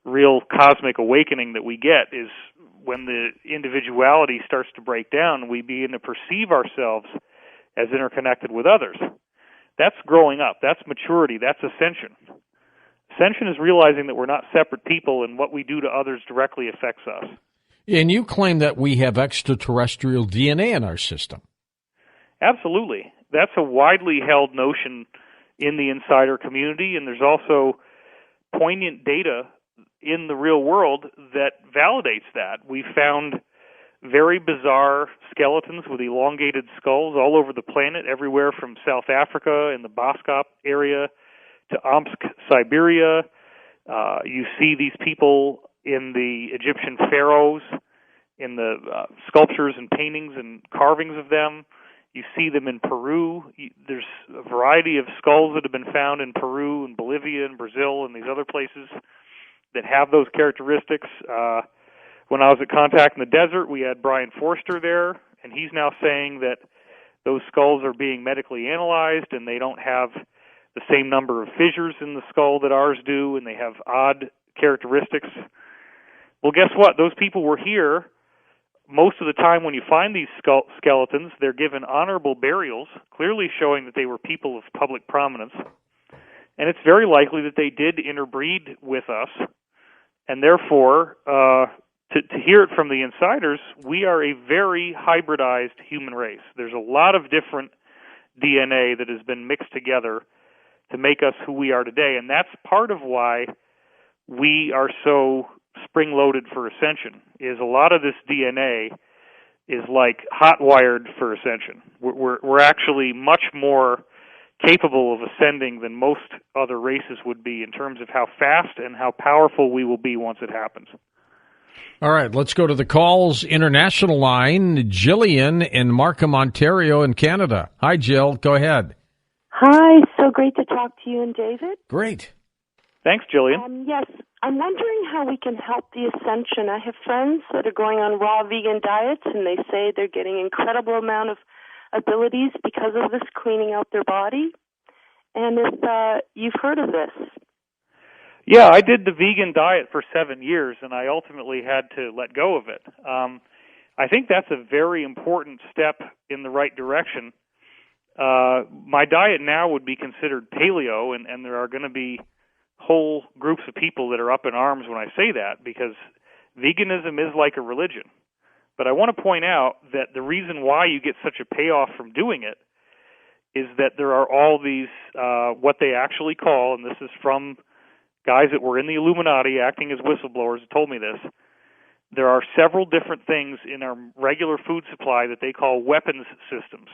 B: real cosmic awakening that we get, is when the individuality starts to break down, we begin to perceive ourselves as interconnected with others. That's growing up. That's maturity. That's ascension. Ascension is realizing that we're not separate people, and what we do to others directly affects us.
A: And you claim that we have extraterrestrial DNA in our system.
B: Absolutely. That's a widely held notion in the insider community, and there's also poignant data in the real world that validates that. We found very bizarre skeletons with elongated skulls all over the planet, everywhere from South Africa in the Boskop area to Omsk, Siberia. You see these people in the Egyptian pharaohs, in the sculptures and paintings and carvings of them. You see them in Peru. There's a variety of skulls that have been found in Peru and Bolivia and Brazil and these other places that have those characteristics. When I was at Contact in the Desert, we had Brian Forster there, and he's now saying that those skulls are being medically analyzed, and they don't have the same number of fissures in the skull that ours do, and they have odd characteristics. Well, guess what? Those people were here. Most of the time when you find these skeletons, they're given honorable burials, clearly showing that they were people of public prominence. And it's very likely that they did interbreed with us. And therefore, to hear it from the insiders, we are a very hybridized human race. There's a lot of different DNA that has been mixed together to make us who we are today. And that's part of why we are so spring-loaded for ascension, is a lot of this DNA is like hot-wired for ascension. We're actually much more capable of ascending than most other races would be in terms of how fast and how powerful we will be once it happens.
A: All right, let's go to the calls international line. Jillian in Markham, Ontario in Canada. Hi, Jill. Go ahead.
C: Hi, so great to talk to you and David.
A: Great.
B: Thanks, Jillian.
C: Yes, I'm wondering how we can help the ascension. I have friends that are going on raw vegan diets, and they say they're getting incredible amount of abilities because of this, cleaning out their body. And if you've heard of this.
B: Yeah, I did the vegan diet for 7 years, and I ultimately had to let go of it. I think that's a very important step in the right direction. My diet now would be considered paleo, and there are going to be whole groups of people that are up in arms when I say that, because veganism is like a religion. But I want to point out that the reason why you get such a payoff from doing it is that there are all these, what they actually call, and this is from guys that were in the Illuminati acting as whistleblowers who told me this, there are several different things in our regular food supply that they call weapons systems.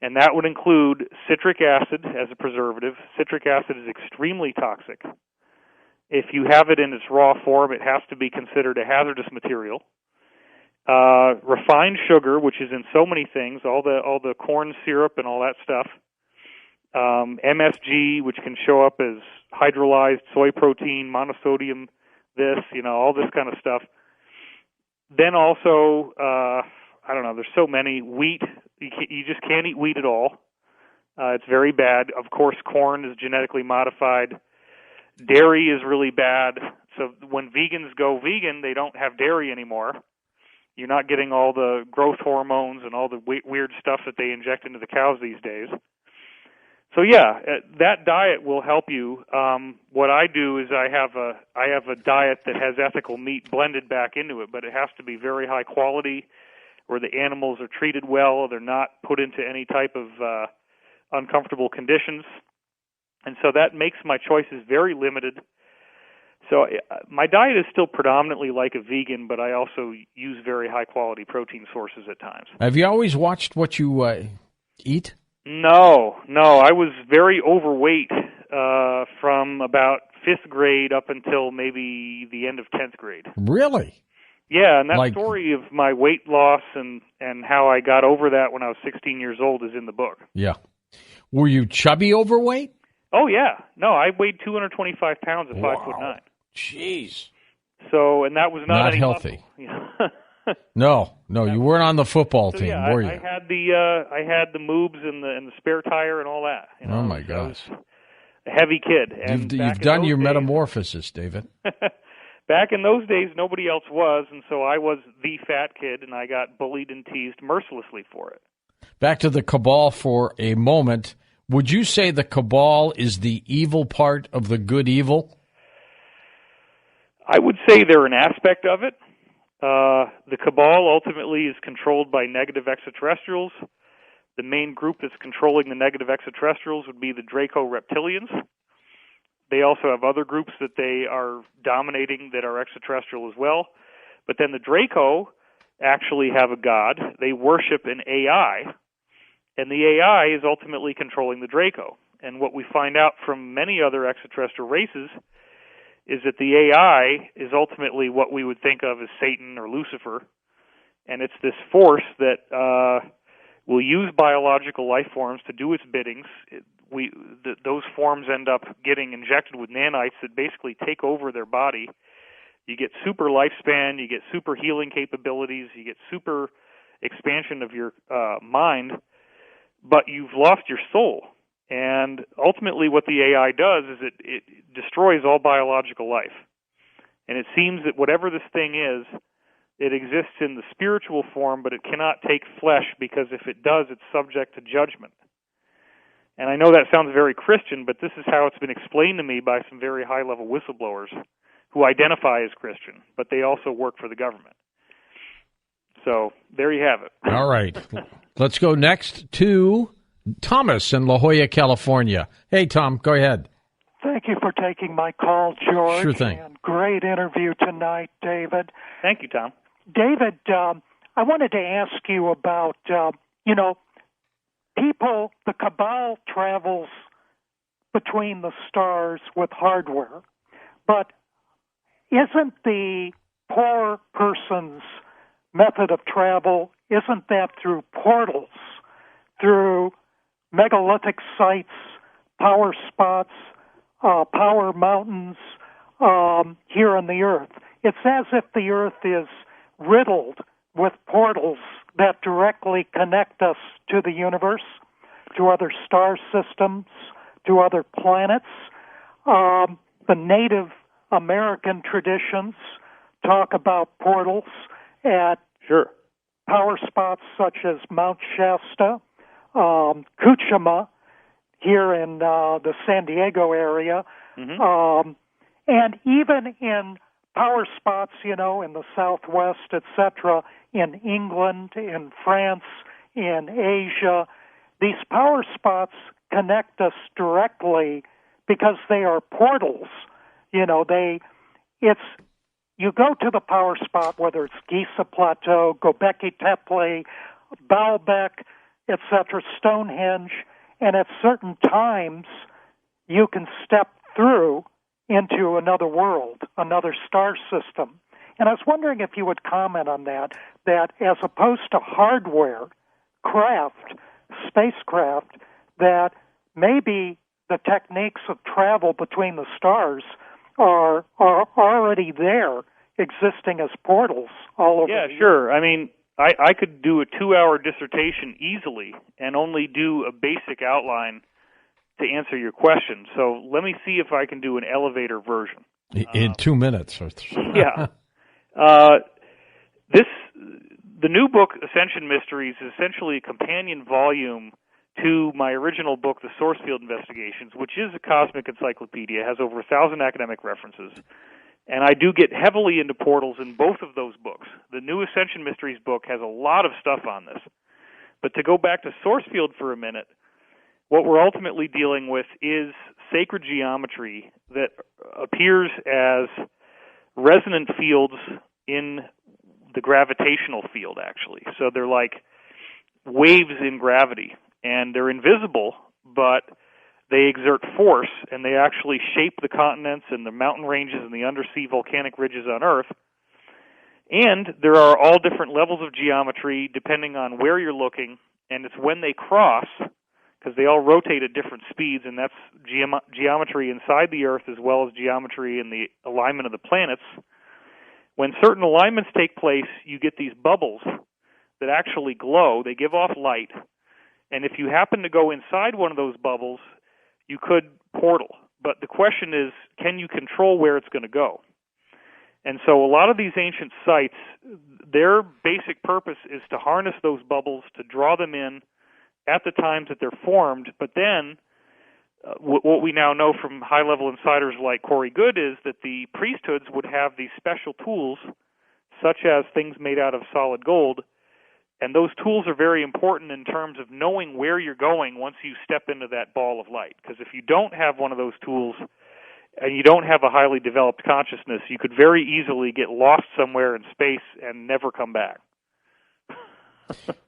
B: And that would include citric acid as a preservative. Citric acid is extremely toxic. If you have it in its raw form, it has to be considered a hazardous material. Refined sugar, which is in so many things, all the corn syrup and all that stuff. MSG, which can show up as hydrolyzed soy protein, monosodium, all this kind of stuff. Then also, I don't know, there's so many. Wheat, you just can't eat wheat at all. It's very bad. Of course, corn is genetically modified. Dairy is really bad. So when vegans go vegan, they don't have dairy anymore. You're not getting all the growth hormones and all the weird stuff that they inject into the cows these days. So yeah, that diet will help you. What I do is I have a diet that has ethical meat blended back into it, but it has to be very high quality, where the animals are treated well, they're not put into any type of uncomfortable conditions. And so that makes my choices very limited. So my diet is still predominantly like a vegan, but I also use very high-quality protein sources at times.
A: Have you always watched what you eat?
B: No. I was very overweight from about 5th grade up until maybe the end of 10th grade.
A: Really?
B: Yeah, and that story of my weight loss and how I got over that when I was 16 years old is in the book.
A: Yeah. Were you chubby overweight?
B: Oh, yeah. No, I weighed 225 pounds at 5'9".
A: Jeez.
B: So, and that was not
A: healthy. No, you weren't on the football team, were you?
B: I had the moobs and the spare tire and all that.
A: Oh my gosh.
B: A heavy kid. And
A: you've done your metamorphosis, David.
B: Back in those days, nobody else was, and so I was the fat kid, and I got bullied and teased mercilessly for it.
A: Back to the cabal for a moment. Would you say the cabal is the evil part of the good evil?
B: I would say they're an aspect of it. The cabal ultimately is controlled by negative extraterrestrials. The main group that's controlling the negative extraterrestrials would be the Draco reptilians. They also have other groups that they are dominating that are extraterrestrial as well. But then the Draco actually have a god. They worship an AI, and the AI is ultimately controlling the Draco. And what we find out from many other extraterrestrial races is that the AI is ultimately what we would think of as Satan or Lucifer, and it's this force that will use biological life forms to do its biddings. Those forms end up getting injected with nanites that basically take over their body. You get super lifespan, you get super healing capabilities, you get super expansion of your mind, but you've lost your soul. And ultimately what the AI does is it destroys all biological life. And it seems that whatever this thing is, it exists in the spiritual form, but it cannot take flesh, because if it does, it's subject to judgment. And I know that sounds very Christian, but this is how it's been explained to me by some very high-level whistleblowers who identify as Christian, but they also work for the government. So there you have it.
A: All right. Let's go next to Thomas in La Jolla, California. Hey, Tom, go ahead.
D: Thank you for taking my call, George.
A: Sure thing.
D: And great interview tonight, David.
B: Thank you, Tom.
D: David, I wanted to ask you about, people, the cabal travels between the stars with hardware, but isn't the poor person's method of travel, isn't that through portals, through megalithic sites, power spots, power mountains here on the Earth? It's as if the Earth is riddled with portals that directly connect us to the universe, to other star systems, to other planets. The Native American traditions talk about portals at power spots such as Mount Shasta, Cuchama, here in the San Diego area, and even in power spots, in the Southwest, etc., in England, in France, in Asia. These power spots connect us directly because they are portals. You go to the power spot, whether it's Giza Plateau, Göbekli Tepe, Baalbek, etc., Stonehenge, and at certain times you can step through into another world, another star system. And I was wondering if you would comment on that as opposed to hardware, spacecraft, that maybe the techniques of travel between the stars are already there, existing as portals all over.
B: Yeah, sure. I mean, I could do a 2-hour dissertation easily and only do a basic outline to answer your question. So let me see if I can do an elevator version.
A: In 2 minutes.
B: Yeah. The new book, Ascension Mysteries, is essentially a companion volume to my original book, The Sourcefield Investigations, which is a cosmic encyclopedia, has over 1,000 academic references. And I do get heavily into portals in both of those books. The new Ascension Mysteries book has a lot of stuff on this. But to go back to Sourcefield for a minute, what we're ultimately dealing with is sacred geometry that appears as resonant fields in the gravitational field, actually. So they're like waves in gravity, and they're invisible, but they exert force, and they actually shape the continents and the mountain ranges and the undersea volcanic ridges on Earth. And there are all different levels of geometry depending on where you're looking, and it's when they cross, because they all rotate at different speeds, and that's geometry inside the Earth as well as geometry in the alignment of the planets. When certain alignments take place, you get these bubbles that actually glow. They give off light. And if you happen to go inside one of those bubbles, you could portal. But the question is, can you control where it's going to go? And so a lot of these ancient sites, their basic purpose is to harness those bubbles, to draw them in at the times that they're formed. But then what we now know from high-level insiders like Corey Good is that the priesthoods would have these special tools, such as things made out of solid gold, and those tools are very important in terms of knowing where you're going once you step into that ball of light. Because if you don't have one of those tools and you don't have a highly developed consciousness, you could very easily get lost somewhere in space and never come back.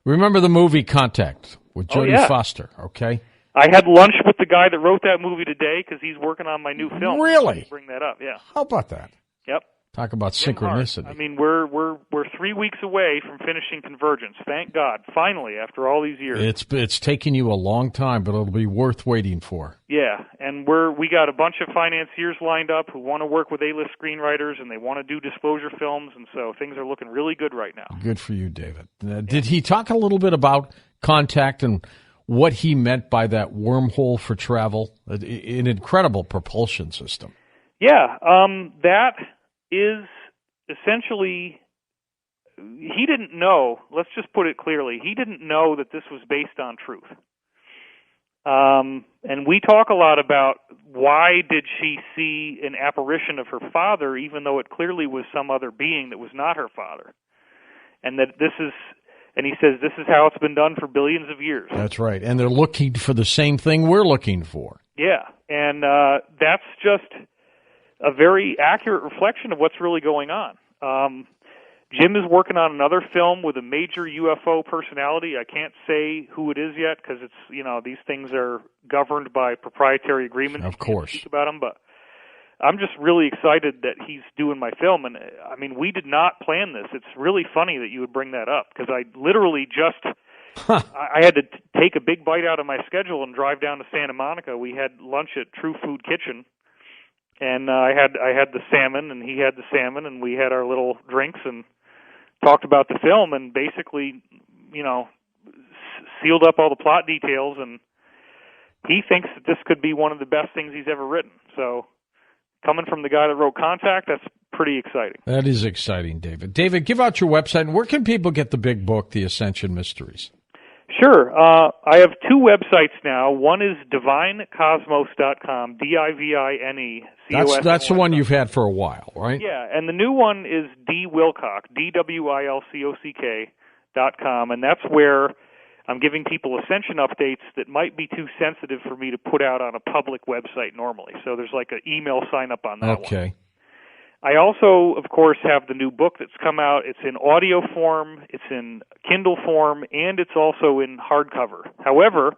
A: Remember the movie Contact with Jodie Foster, okay?
B: I had lunch with the guy that wrote that movie today because he's working on my new film.
A: Really?
B: Bring that up, yeah.
A: How about that?
B: Yep.
A: Talk about synchronicity.
B: I mean, we're 3 weeks away from finishing Convergence. Thank God, finally, after all these years.
A: It's taken you a long time, but it'll be worth waiting for.
B: Yeah, and we got a bunch of financiers lined up who want to work with A-list screenwriters, and they want to do disclosure films, and so things are looking really good right now.
A: Good for you, David. Did he talk a little bit about Contact and what he meant by that wormhole for travel? An incredible propulsion system.
B: Yeah, that is essentially, he didn't know, let's just put it clearly, he didn't know that this was based on truth. And we talk a lot about why did she see an apparition of her father, even though it clearly was some other being that was not her father. And that this is, and he says, this is how it's been done for billions of years.
A: That's right. And they're looking for the same thing we're looking for.
B: Yeah. And that's just a very accurate reflection of what's really going on. Jim is working on another film with a major UFO personality. I can't say who it is yet because it's, you know, these things are governed by proprietary agreements.
A: Of course.
B: Speak about them, but I'm just really excited that he's doing my film. And I mean, we did not plan this. It's really funny that you would bring that up because I literally just I had to take a big bite out of my schedule and drive down to Santa Monica. We had lunch at True Food Kitchen. And I had the salmon, and he had the salmon, and we had our little drinks and talked about the film, and basically, you know, sealed up all the plot details. And he thinks that this could be one of the best things he's ever written. So, coming from the guy that wrote Contact, that's pretty exciting.
A: That is exciting, David. David, give out your website, and where can people get the big book, The Ascension Mysteries?
B: Sure. I have two websites now. One is divinecosmos.com, DIVINECOS.
A: That's the one you've had for a while, right?
B: Yeah, and the new one is Wilcock, DWILCOCK.com, and that's where I'm giving people Ascension updates that might be too sensitive for me to put out on a public website normally. So there's like an email sign-up on that one.
A: Okay.
B: I also, of course, have the new book that's come out. It's in audio form, it's in Kindle form, and it's also in hardcover. However,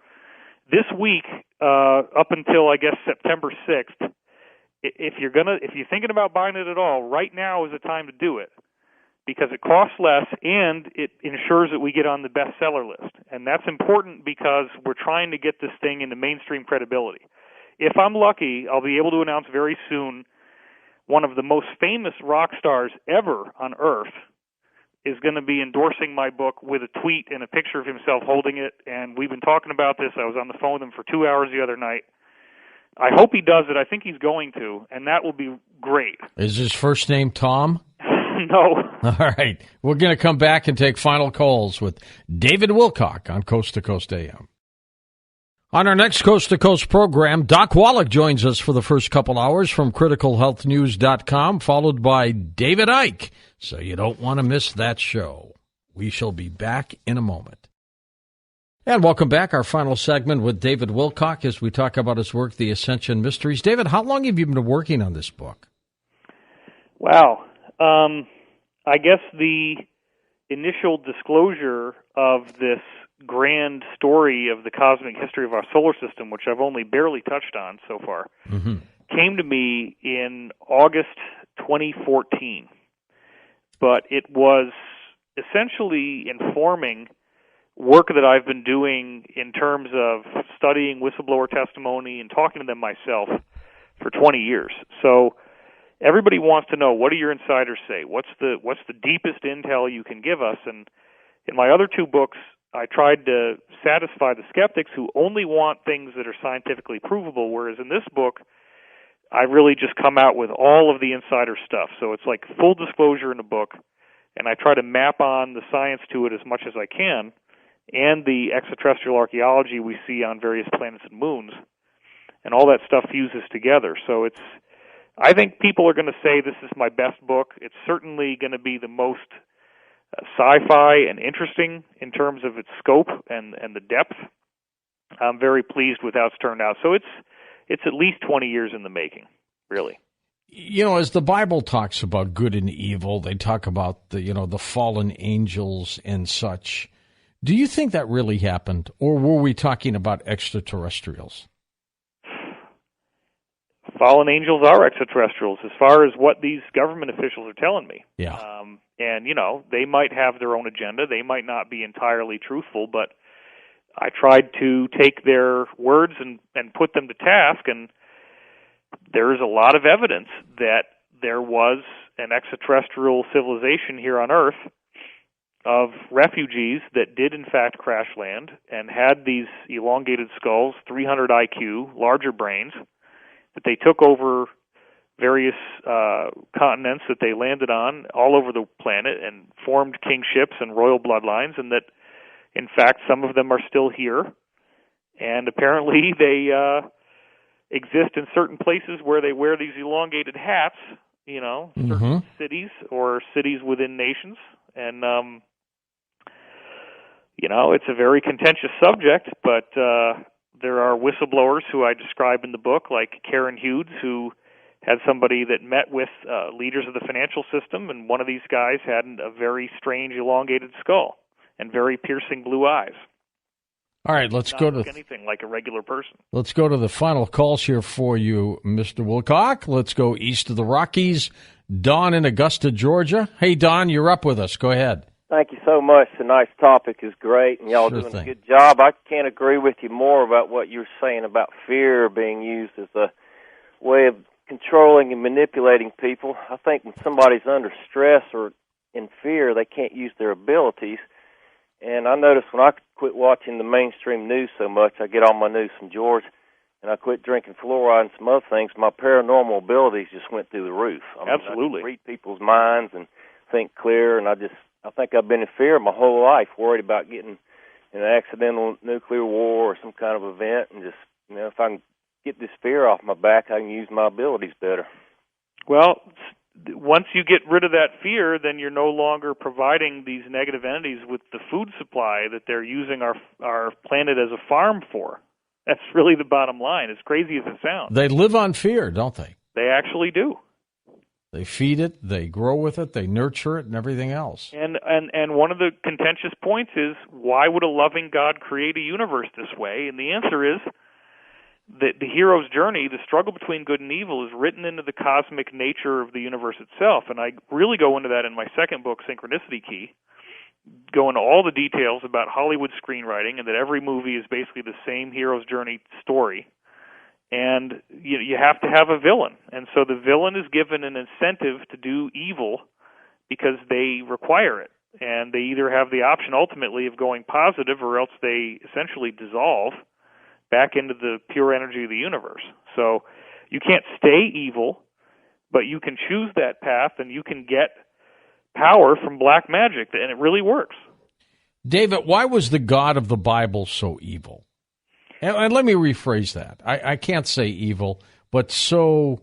B: this week, up until I guess September 6th, if you're thinking about buying it at all, right now is the time to do it because it costs less and it ensures that we get on the bestseller list. And that's important because we're trying to get this thing into mainstream credibility. If I'm lucky, I'll be able to announce very soon one of the most famous rock stars ever on Earth is going to be endorsing my book with a tweet and a picture of himself holding it, and we've been talking about this. I was on the phone with him for 2 hours the other night. I hope he does it. I think he's going to, and that will be great.
A: Is his first name Tom?
B: No.
A: All right. We're going to come back and take final calls with David Wilcock on Coast to Coast AM. On our next Coast to Coast program, Doc Wallach joins us for the first couple hours from criticalhealthnews.com, followed by David Icke. So you don't want to miss that show. We shall be back in a moment. And welcome back. Our final segment with David Wilcock as we talk about his work, The Ascension Mysteries. David, how long have you been working on this book?
B: Wow. I guess the initial disclosure of this grand story of the cosmic history of our solar system, which I've only barely touched on so far, came to me in August 2014. But it was essentially informing work that I've been doing in terms of studying whistleblower testimony and talking to them myself for 20 years. So everybody wants to know, what do your insiders say? What's the deepest intel you can give us? And in my other two books, I tried to satisfy the skeptics who only want things that are scientifically provable, whereas in this book, I really just come out with all of the insider stuff. So it's like full disclosure in the book, and I try to map on the science to it as much as I can, and the extraterrestrial archaeology we see on various planets and moons, and all that stuff fuses together. So I think people are going to say this is my best book. It's certainly going to be the most sci-fi and interesting in terms of its scope and the depth. I'm very pleased with how it's turned out. So it's at least 20 years in the making, really.
A: You know, as the Bible talks about good and evil, they talk about the fallen angels and such. Do you think that really happened, or were we talking about extraterrestrials?
B: Fallen angels are extraterrestrials, as far as what these government officials are telling me.
A: Yeah.
B: And, they might have their own agenda. They might not be entirely truthful, but I tried to take their words and put them to task, and there is a lot of evidence that there was an extraterrestrial civilization here on Earth, of refugees that did in fact crash land and had these elongated skulls, 300 IQ, larger brains, that they took over various continents that they landed on all over the planet and formed kingships and royal bloodlines, and that in fact some of them are still here, and apparently they exist in certain places where they wear these elongated hats, certain cities or cities within nations. And it's a very contentious subject, but there are whistleblowers who I describe in the book, like Karen Hughes, who had somebody that met with leaders of the financial system, and one of these guys had a very strange elongated skull and very piercing blue eyes.
A: All right, let's go to
B: anything like a regular person.
A: Let's go to the final calls here for you, Mr. Wilcock. Let's go east of the Rockies. Don in Augusta, Georgia. Hey, Don, you're up with us. Go ahead.
E: Thank you so much. Tonight's topic is great, and y'all doing a good job. I can't agree with you more about what you're saying about fear being used as a way of controlling and manipulating people. I think when somebody's under stress or in fear, they can't use their abilities. And I noticed when I quit watching the mainstream news so much, I get all my news from George, and I quit drinking fluoride and some other things, my paranormal abilities just went through the roof.
B: Absolutely.
E: I can read people's minds and think clear, and I think I've been in fear my whole life, worried about getting in an accidental nuclear war or some kind of event, and just, if I can get this fear off my back, I can use my abilities better.
B: Well, once you get rid of that fear, then you're no longer providing these negative entities with the food supply that they're using our planet as a farm for. That's really the bottom line, as crazy as it sounds.
A: They live on fear, don't they?
B: They actually do.
A: They feed it, they grow with it, they nurture it, and everything else.
B: And one of the contentious points is, why would a loving God create a universe this way? And the answer is that the hero's journey, the struggle between good and evil, is written into the cosmic nature of the universe itself. And I really go into that in my second book, Synchronicity Key, go into all the details about Hollywood screenwriting, and that every movie is basically the same hero's journey story. And you have to have a villain. And so the villain is given an incentive to do evil because they require it. And they either have the option ultimately of going positive, or else they essentially dissolve back into the pure energy of the universe. So you can't stay evil, but you can choose that path, and you can get power from black magic, and it really works.
A: David, why was the God of the Bible so evil? And let me rephrase that. I can't say evil, but so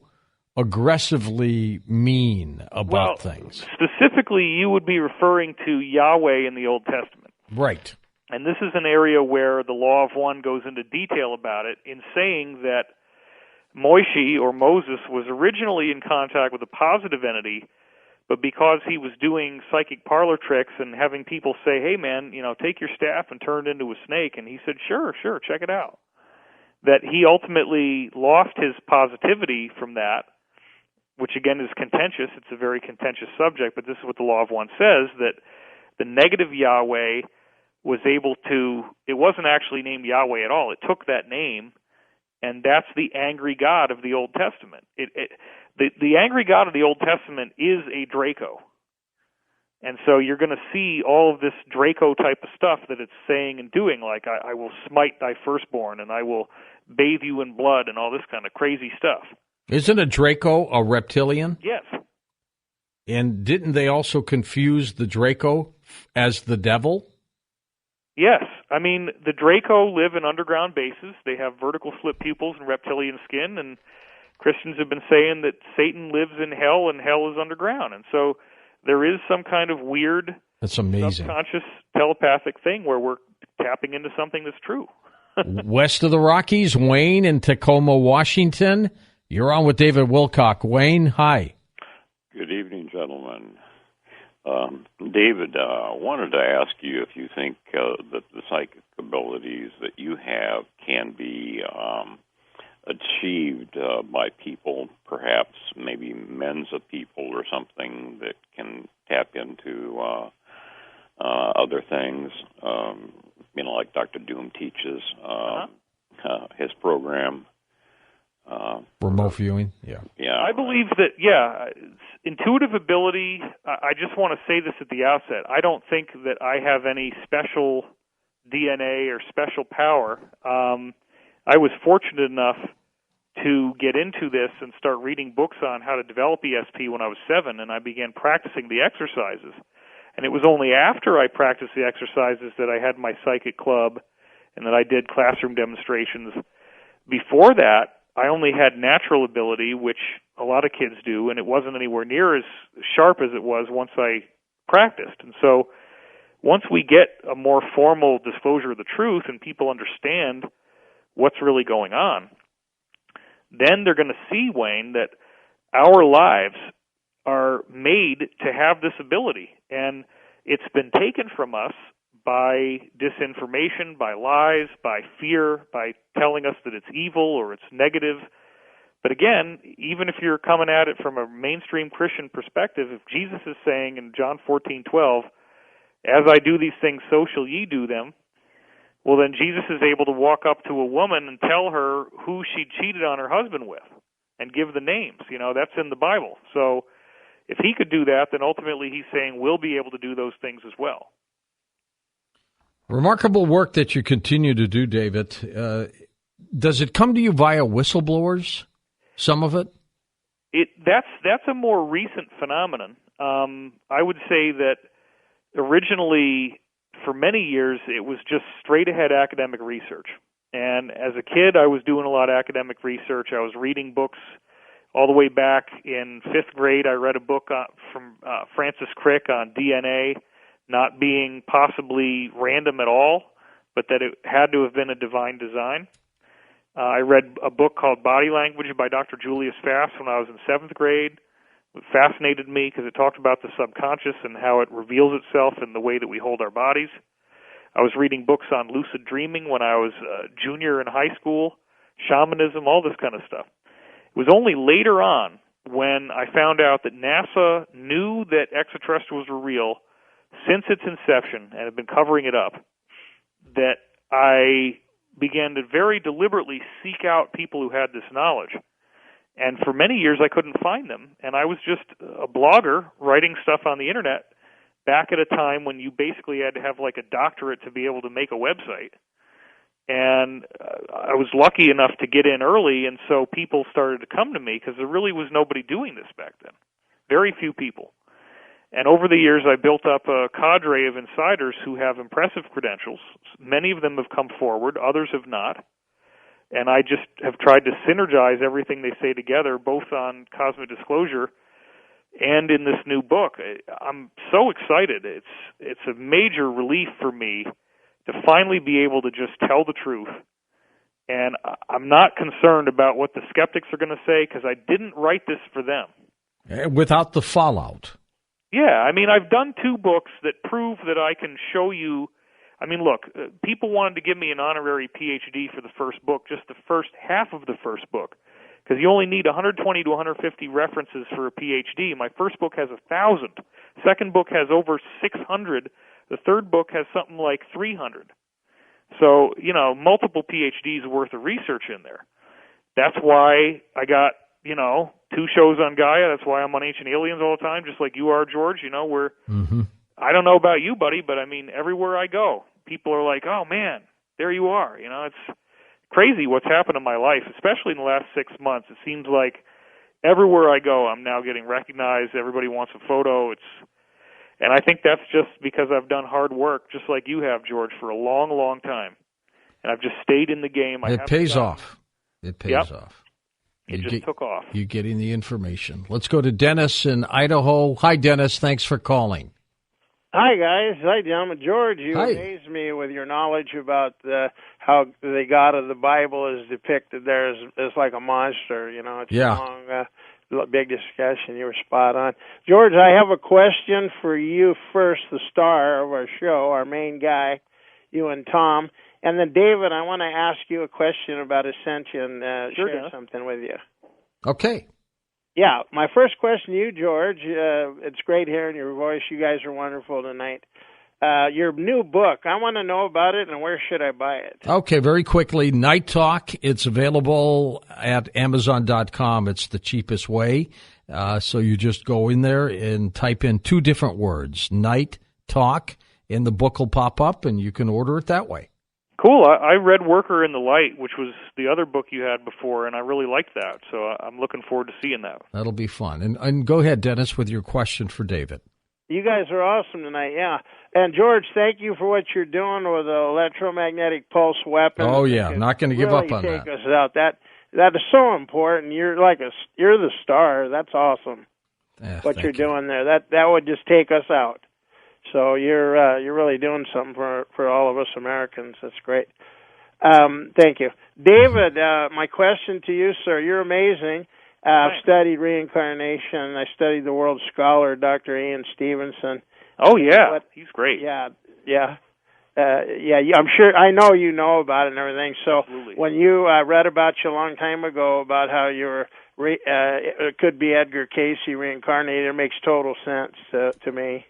A: aggressively mean about things.
B: Specifically, you would be referring to Yahweh in the Old Testament.
A: Right.
B: And this is an area where the Law of One goes into detail about it in saying that Moshe, or Moses, was originally in contact with a positive entity, but because he was doing psychic parlor tricks and having people say, hey, man, take your staff and turn it into a snake, and he said, sure, check it out, that he ultimately lost his positivity from that, which again is contentious. It's a very contentious subject, but this is what the Law of One says, that the negative Yahweh was able to, it wasn't actually named Yahweh at all. It took that name, and that's the angry God of the Old Testament. The angry God of the Old Testament is a Draco. And so you're going to see all of this Draco type of stuff that it's saying and doing, like I will smite thy firstborn, and I will bathe you in blood, and all this kind of crazy stuff.
A: Isn't a Draco a reptilian?
B: Yes.
A: And didn't they also confuse the Draco as the devil?
B: Yes. I mean, the Draco live in underground bases. They have vertical slit pupils and reptilian skin, and Christians have been saying that Satan lives in hell, and hell is underground. And so there is some kind of weird,
A: that's amazing,
B: subconscious telepathic thing where we're tapping into something that's true.
A: West of the Rockies, Wayne in Tacoma, Washington. You're on with David Wilcock. Wayne, hi.
F: Good evening, gentlemen. David, I wanted to ask you if you think that the psychic abilities that you have can be achieved by people, perhaps maybe men's of people or something that can tap into other things, like Dr. Doom teaches, his program.
A: Remote viewing, yeah.
B: I believe that, intuitive ability, I just want to say this at the outset. I don't think that I have any special DNA or special power. I was fortunate enough to get into this and start reading books on how to develop ESP when I was 7, and I began practicing the exercises. And it was only after I practiced the exercises that I had my psychic club and that I did classroom demonstrations. Before that, I only had natural ability, which a lot of kids do, and it wasn't anywhere near as sharp as it was once I practiced. And so once we get a more formal disclosure of the truth and people understand what's really going on, then they're going to see, Wayne, that our lives are made to have this ability. And it's been taken from us by disinformation, by lies, by fear, by telling us that it's evil or it's negative. But again, even if you're coming at it from a mainstream Christian perspective, if Jesus is saying in John 14:12, "As I do these things, so shall ye do them," well, then Jesus is able to walk up to a woman and tell her who she cheated on her husband with and give the names. That's in the Bible. So if he could do that, then ultimately he's saying we'll be able to do those things as well.
A: Remarkable work that you continue to do, David. Does it come to you via whistleblowers, some of it?
B: That's a more recent phenomenon. I would say that originally, for many years, it was just straight-ahead academic research. And as a kid, I was doing a lot of academic research. I was reading books all the way back in 5th grade. I read a book from Francis Crick on DNA not being possibly random at all, but that it had to have been a divine design. I read a book called Body Language by Dr. Julius Fast when I was in 7th grade. It fascinated me because it talked about the subconscious and how it reveals itself in the way that we hold our bodies. I was reading books on lucid dreaming when I was a junior in high school, shamanism, all this kind of stuff. It was only later on when I found out that NASA knew that extraterrestrials were real since its inception and had been covering it up, that I began to very deliberately seek out people who had this knowledge. And for many years, I couldn't find them. And I was just a blogger writing stuff on the Internet back at a time when you basically had to have like a doctorate to be able to make a website. And I was lucky enough to get in early, and so people started to come to me because there really was nobody doing this back then. Very few people. And over the years, I built up a cadre of insiders who have impressive credentials. Many of them have come forward, others have not. And I just have tried to synergize everything they say together, both on Cosmic Disclosure and in this new book. I'm so excited. It's a major relief for me to finally be able to just tell the truth. And I'm not concerned about what the skeptics are going to say because I didn't write this for them.
A: Without the fallout.
B: Yeah, I mean, I've done 2 books that prove that I can show you. I mean, look, people wanted to give me an honorary PhD for the first book, just the first half of the first book, because you only need 120 to 150 references for a PhD. My first book has 1,000. Second book has over 600. The third book has something like 300. So, multiple PhDs worth of research in there. That's why I got, 2 shows on Gaia. That's why I'm on Ancient Aliens all the time, just like you are, George. We're, I don't know about you, buddy, but I mean, everywhere I go, people are like, oh, man, there you are. It's crazy what's happened in my life, especially in the last 6 months. It seems like everywhere I go, I'm now getting recognized. Everybody wants a photo. And I think that's just because I've done hard work, just like you have, George, for a long, long time. And I've just stayed in the game.
A: It pays off. It pays off.
B: It just took off.
A: You're getting the information. Let's go to Dennis in Idaho. Hi, Dennis. Thanks for calling.
G: Hi, guys. Hi, gentlemen. George, you
A: Hi.
G: amaze me with your knowledge about how the God of the Bible is depicted there as like a monster. It's a long, big discussion. You were spot on. George, I have a question for you first, the star of our show, our main guy, you and Tom. And then, David, I want to ask you a question about ascension, share something with you.
A: Okay.
G: Yeah, my first question to you, George, it's great hearing your voice. You guys are wonderful tonight. your new book. I want to know about it, and where should I buy it?
A: Okay, very quickly, Night Talk. It's available at Amazon.com. It's the cheapest way. So you just go in there and type in 2 different words, Night Talk, and the book will pop up, and you can order it that way.
B: Cool. I read Worker in the Light, which was the other book you had before, and I really liked that. So I'm looking forward to seeing that.
A: That'll be fun. And go ahead, Dennis, with your question for David.
G: You guys are awesome tonight, yeah. And, George, thank you for what you're doing with the electromagnetic pulse weapon.
A: Oh, yeah, not going to give up on
G: that. Take us out. That is so important. You're the star. That's awesome. What you're doing there. That would just take us out. So you're really doing something for all of us Americans. That's great. Thank you. David, my question to you, sir, you're amazing. I've studied reincarnation. I studied the world scholar, Dr. Ian Stevenson.
B: Oh, yeah. He's great.
G: Yeah. I'm sure. I know you know about it and everything. So
B: Absolutely.
G: When you read about you a long time ago about how you were, it could be Edgar Cayce reincarnated, it makes total sense to me.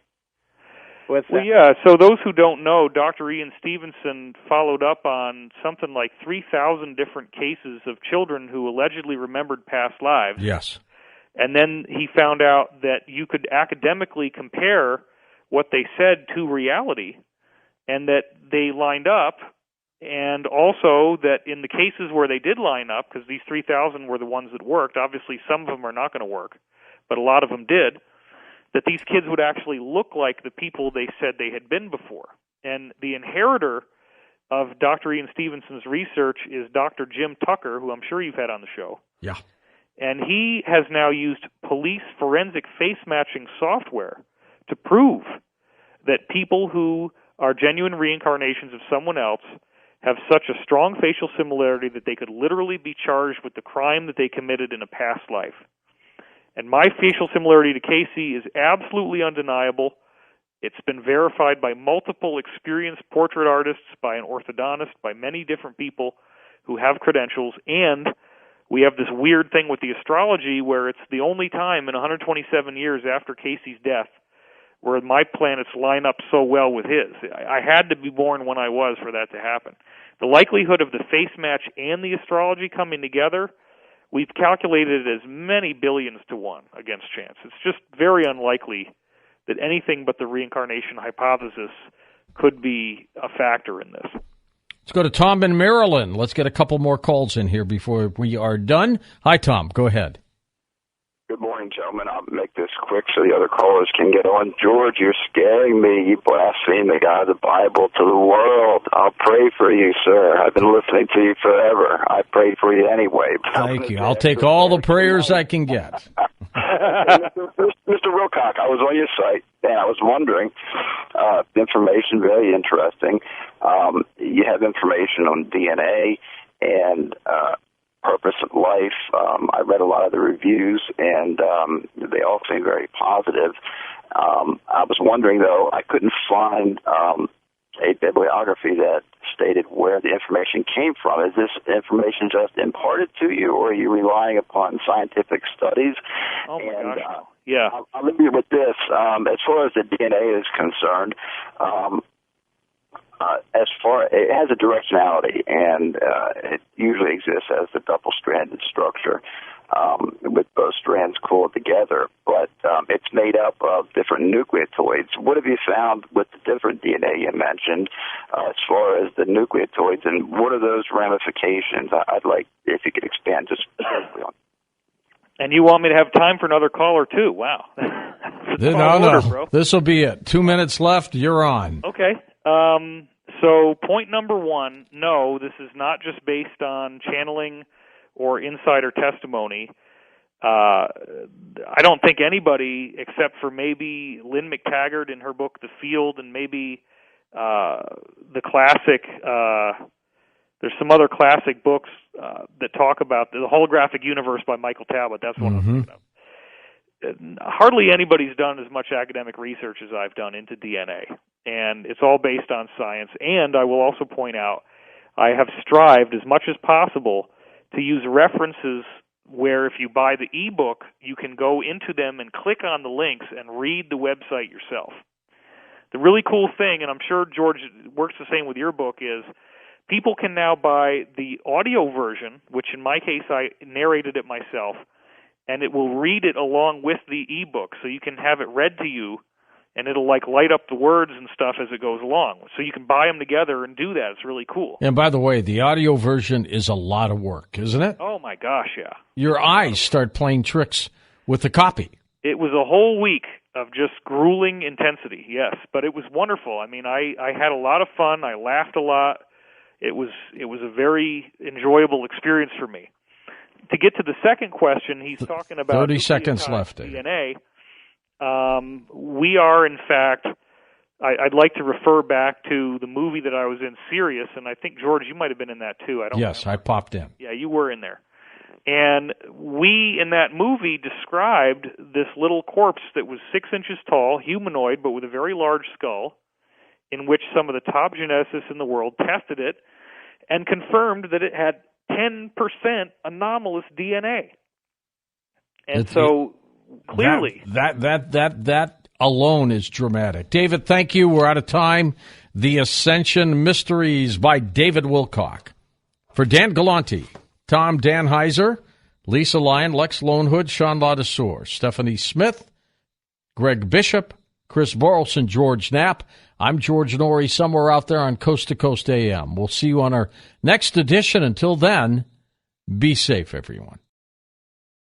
B: Well, yeah, so those who don't know, Dr. Ian Stevenson followed up on something like 3,000 different cases of children who allegedly remembered past lives.
A: Yes.
B: And then he found out that you could academically compare what they said to reality, and that they lined up, and also that in the cases where they did line up, because these 3,000 were the ones that worked, obviously some of them are not going to work, but a lot of them did, that these kids would actually look like the people they said they had been before. And the inheritor of Dr. Ian Stevenson's research is Dr. Jim Tucker, who I'm sure you've had on the show.
A: Yeah.
B: And he has now used police forensic face matching software to prove that people who are genuine reincarnations of someone else have such a strong facial similarity that they could literally be charged with the crime that they committed in a past life. And my facial similarity to Cayce is absolutely undeniable. It's been verified by multiple experienced portrait artists, by an orthodontist, by many different people who have credentials. And we have this weird thing with the astrology where it's the only time in 127 years after Cayce's death where my planets line up so well with his. I had to be born when I was for that to happen. The likelihood of the face match and the astrology coming together, we've calculated it as many billions to 1 against chance. It's just very unlikely that anything but the reincarnation hypothesis could be a factor in this.
A: Let's go to Tom in Maryland. Let's get a couple more calls in here before we are done. Hi, Tom. Go ahead.
H: Good morning, gentlemen. I'll make this quick so the other callers can get on. George, you're scaring me. You blaspheme the God of the Bible to the world. I'll pray for you, sir. I've been listening to you forever. I pray for you anyway.
A: Thank you. I'll take all the prayers I can get.
H: Mr. Wilcock, I was on your site, and I was wondering, information very interesting. You have information on DNA and purpose of life. I read a lot of the reviews, and they all seem very positive. I was wondering, though, I couldn't find a bibliography that stated where the information came from. Is this information just imparted to you, or are you relying upon scientific studies?
B: Oh, my gosh. Yeah.
H: I'll leave you with this. As far as the DNA is concerned, it has a directionality, and it usually exists as a double-stranded structure with both strands coiled together, but it's made up of different nucleotides. What have you found with the different DNA you mentioned as far as the nucleotides, and what are those ramifications? I'd like if you could expand just briefly on.
B: And you want me to have time for another caller, too? Wow.
A: No. This will be it. 2 minutes left. You're on.
B: Okay. So point number 1, no, this is not just based on channeling or insider testimony. I don't think anybody, except for maybe Lynn McTaggart in her book The Field, and maybe the classic, there's some other classic books that talk about the Holographic Universe by Michael Talbot. That's one I'm thinking of. Hardly anybody's done as much academic research as I've done into DNA, and it's all based on science. And I will also point out, I have strived as much as possible to use references where if you buy the ebook, you can go into them and click on the links and read the website yourself. The really cool thing, and I'm sure, George, it works the same with your book, is people can now buy the audio version, which in my case I narrated it myself, and it will read it along with the ebook, so you can have it read to you, and it'll like light up the words and stuff as it goes along. So you can buy them together and do that. It's really cool.
A: And by the way, the audio version is a lot of work, isn't it?
B: Oh my gosh, yeah.
A: Your eyes start playing tricks with the copy.
B: It was a whole week of just grueling intensity, yes, but it was wonderful. I mean, I had a lot of fun. I laughed a lot. It was a very enjoyable experience for me. To get to the second question, he's talking about
A: 30 seconds left.
B: DNA. We are, in fact, I'd like to refer back to the movie that I was in, Sirius, and I think, George, you might have been in that too.
A: Yes, I popped in.
B: Yeah, you were in there. And we, in that movie, described this little corpse that was 6 inches tall, humanoid, but with a very large skull, in which some of the top geneticists in the world tested it and confirmed that it had 10% anomalous DNA. And clearly,
A: that alone is dramatic. David, thank you. We're out of time. The Ascension Mysteries by David Wilcock. For Dan Galante, Tom Danheiser, Lisa Lyon, Lex Lonehood, Sean Ladesseur, Stephanie Smith, Greg Bishop, Chris Borelson, George Knapp. I'm George Norrie, somewhere out there on Coast to Coast AM. We'll see you on our next edition. Until then, be safe, everyone.